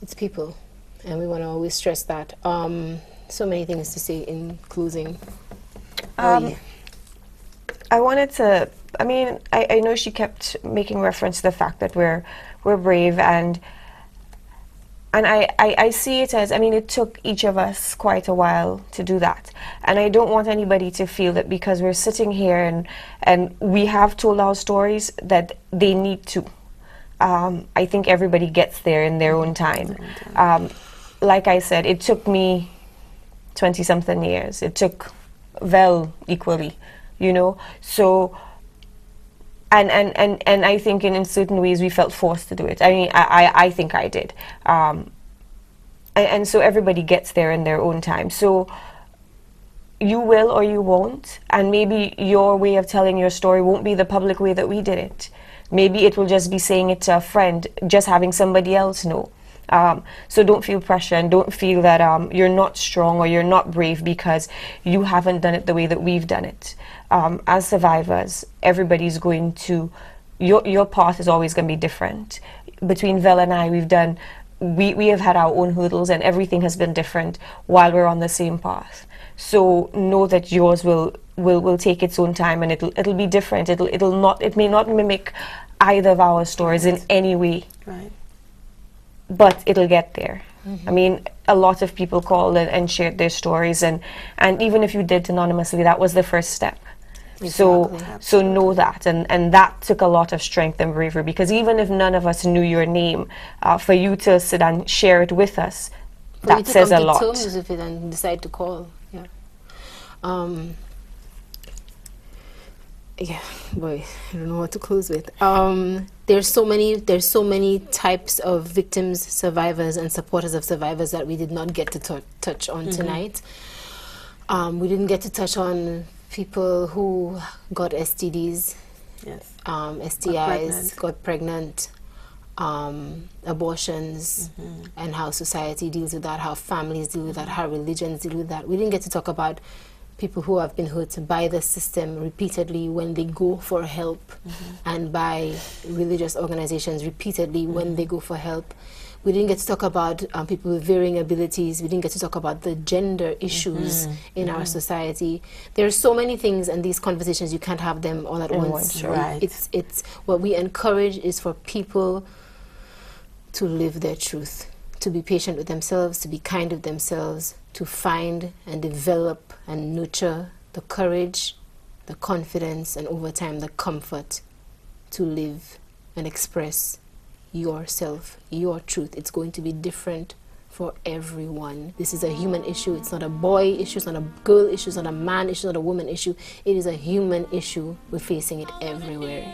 it's people, and we want to always stress that. So many things to say in closing. I wanted to, I mean, I know she kept making reference to the fact that we're brave, and I see it as, I mean, it took each of us quite a while to do that. And I don't want anybody to feel that because we're sitting here and we have told our stories that they need to. I think everybody gets there in their own time. Like I said, it took me 20-something years. It took Vel equally, you know. So, and I think in certain ways we felt forced to do it. I mean, I think I did. And so everybody gets there in their own time. So you will or you won't, and maybe your way of telling your story won't be the public way that we did it. Maybe it will just be saying it to a friend, just having somebody else know. So don't feel pressure, and don't feel that you're not strong or you're not brave because you haven't done it the way that we've done it. As survivors, everybody's going to, your path is always going to be different. Between Vel and I, we have had our own hurdles, and everything has been different while we're on the same path. So know that yours will take its own time, and it'll be different. It may not mimic either of our stories in any way. Right. But it'll get there. I mean, a lot of people called and shared their stories, and even if you did anonymously, that was the first step. Exactly. So know that, and that took a lot of strength and bravery, because even if none of us knew your name, for you to sit and share it with us, that says a lot. For you to come to terms with it and decide to call, yeah. Yeah, boy, I don't know what to close with. There's so many types of victims, survivors, and supporters of survivors that we did not get to touch on tonight. We didn't get to touch on people who got STDs, yes, STIs, got pregnant. abortions, and how society deals with that, how families deal with that, how religions deal with that. We didn't get to talk about people who have been hurt by the system repeatedly when they go for help, and by religious organizations repeatedly when they go for help. We didn't get to talk about people with varying abilities. We didn't get to talk about the gender issues in our society. There are so many things, and these conversations, you can't have them all at once. Right. It's what we encourage is for people to live their truth, to be patient with themselves, to be kind with themselves, to find and develop and nurture the courage, the confidence, and over time the comfort to live and express yourself, your truth. It's going to be different for everyone. This is a human issue. It's not a boy issue, it's not a girl issue, it's not a man issue, it's not a woman issue. It is a human issue. We're facing it everywhere.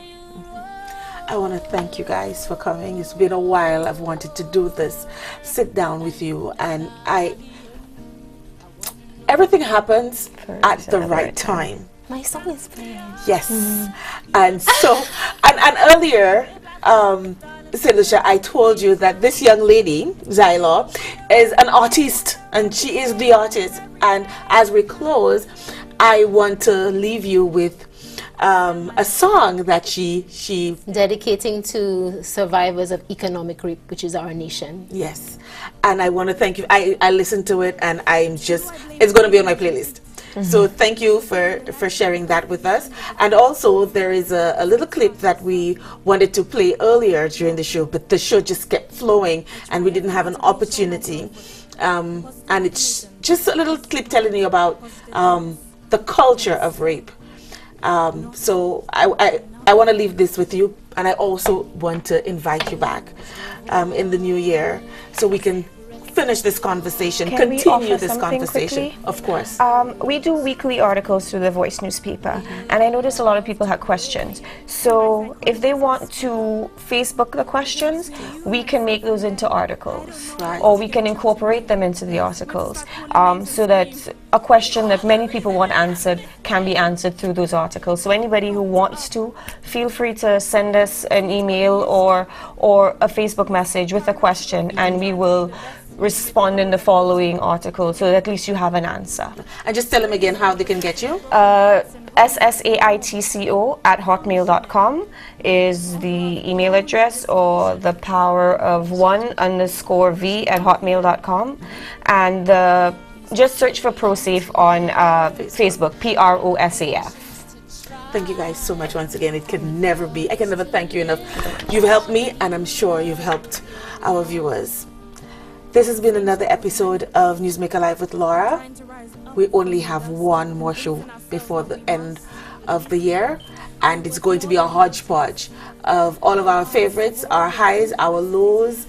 I want to thank you guys for coming. It's been a while. I've wanted to do this, sit down with you, and everything happens at the right time. My song is playing. Yes. And so, and earlier, Lucia, I told you that this young lady, Zyla, is an artist, and she is the artist. And as we close, I want to leave you with a song that she dedicating to survivors of economic rape, which is our nation. Yes. And I want to thank you. I listened to it, and it's going to be on my playlist. So thank you for sharing that with us. And also, there is a little clip that we wanted to play earlier during the show, but the show just kept flowing and we didn't have an opportunity. And it's just a little clip telling you about the culture of rape. So I want to leave this with you, and I also want to invite you back in the new year so we can finish this conversation, continue this conversation. Quickly? Of course. We do weekly articles through the Voice newspaper, and I noticed a lot of people had questions. So if they want to Facebook the questions, we can make those into articles, or we can incorporate them into the articles, so that a question that many people want answered can be answered through those articles. So anybody who wants to, feel free to send us an email or a Facebook message with a question, and we will respond in the following article, so that at least you have an answer. And just tell them again how they can get you. ssaitco@hotmail.com is the email address, or the power_of1_v@hotmail.com, and just search for ProSafe on Facebook, PROSAF. Thank you guys so much once again. I can never thank you enough. You've helped me, and I'm sure you've helped our viewers. This has been another episode of Newsmaker Live with Laura. We only have one more show before the end of the year, and it's going to be a hodgepodge of all of our favorites, our highs, our lows,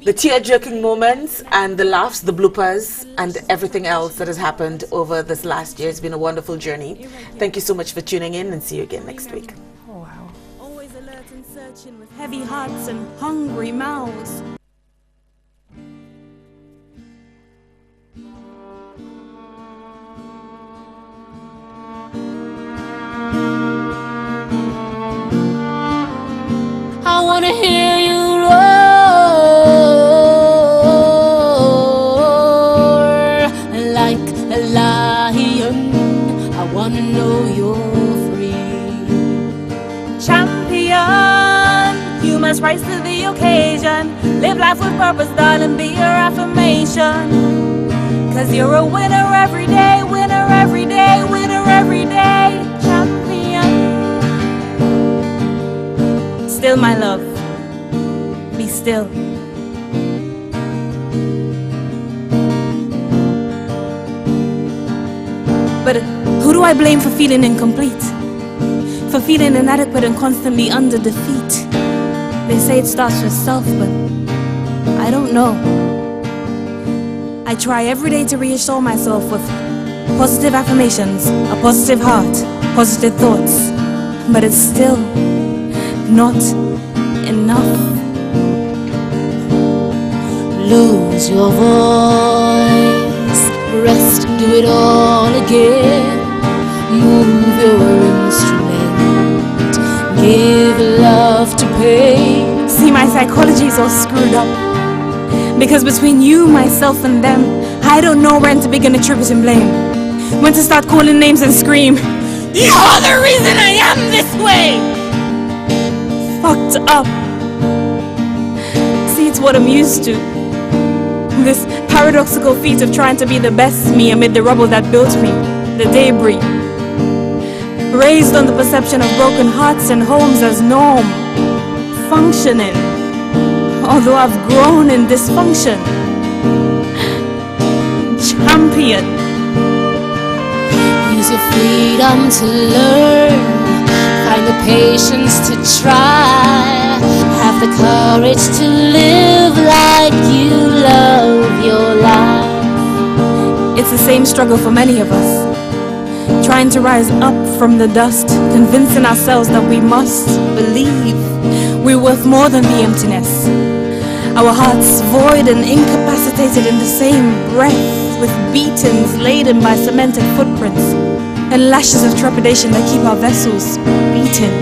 the tear-jerking moments, and the laughs, the bloopers, and everything else that has happened over this last year. It's been a wonderful journey. Thank you so much for tuning in, and see you again next week. Oh, wow. Always alert and searching with heavy hearts and hungry mouths. I wanna hear you roar like a lion. I wanna know you're free. Champion, you must rise to the occasion. Live life with purpose, darling, be your affirmation. 'Cause you're a winner every day, winner every day, winner every day. Champion. Still, my love, be still. But who do I blame for feeling incomplete? For feeling inadequate and constantly under defeat? They say it starts with self, but I don't know. I try every day to reassure myself with positive affirmations, a positive heart, positive thoughts, but it's still not enough. Lose your voice, rest, do it all again. Move your instrument, give love to pain. psychology is all screwed up. Because between you, myself, and them, I don't know when to begin attributing blame. When to start calling names and scream, "You're the reason I am this way!" Fucked up. See, it's what I'm used to. This paradoxical feat of trying to be the best me amid the rubble that built me, the debris. Raised on the perception of broken hearts and homes as norm, functioning, although I've grown in dysfunction. Champion. Use your freedom to learn, find the patience to try, have the courage to live like you love your life. It's the same struggle for many of us. Trying to rise up from the dust, convincing ourselves that we must believe we're worth more than the emptiness. Our hearts void and incapacitated in the same breath, with beatings laden by cemented footprints and lashes of trepidation that keep our vessels beating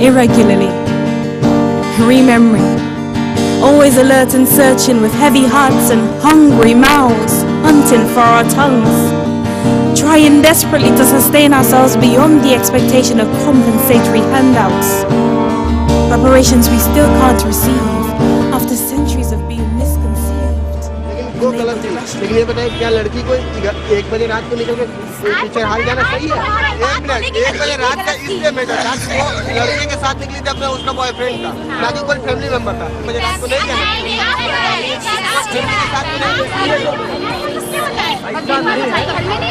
irregularly. Remembering, always alert and searching with heavy hearts and hungry mouths, hunting for our tongues. Trying desperately to sustain ourselves beyond the expectation of compensatory handouts. Reparations we still can't receive after centuries of being misconceived. दो गलत थी, लेकिन ये बताइए क्या लड़की को 1 बजे रात को निकल के पीछे हाल जाना सही है? 1 मिनट, 1 बजे रात का इसलिए मैटर था कि वो लड़के के साथ निकली थी, अपना उसका बॉयफ्रेंड था, ना कि कोई फैमिली मेंबर था। 1 बजे रात को नहीं जाना।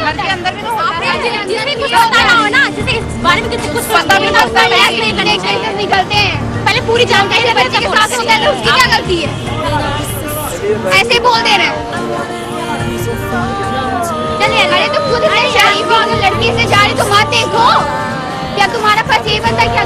लड़के अंदर भी तो होता है, जिसमें कुछ होता ना हो ना, जैसे इस बारे में किसी कुछ पता भी नहीं लगता, बैग नहीं कनेक्शन से निकलते हैं, पहले पूरी जानकारी से बच्चे के साथ होता है तो उसकी क्या गलती है? ऐसे बोल दे रहे हैं। चलिए लड़े तो खुद शरीफ हो, अगर लड़की से जा रही तो मत देखो। क्या तुम्हारा फर्ज ये बनता है कि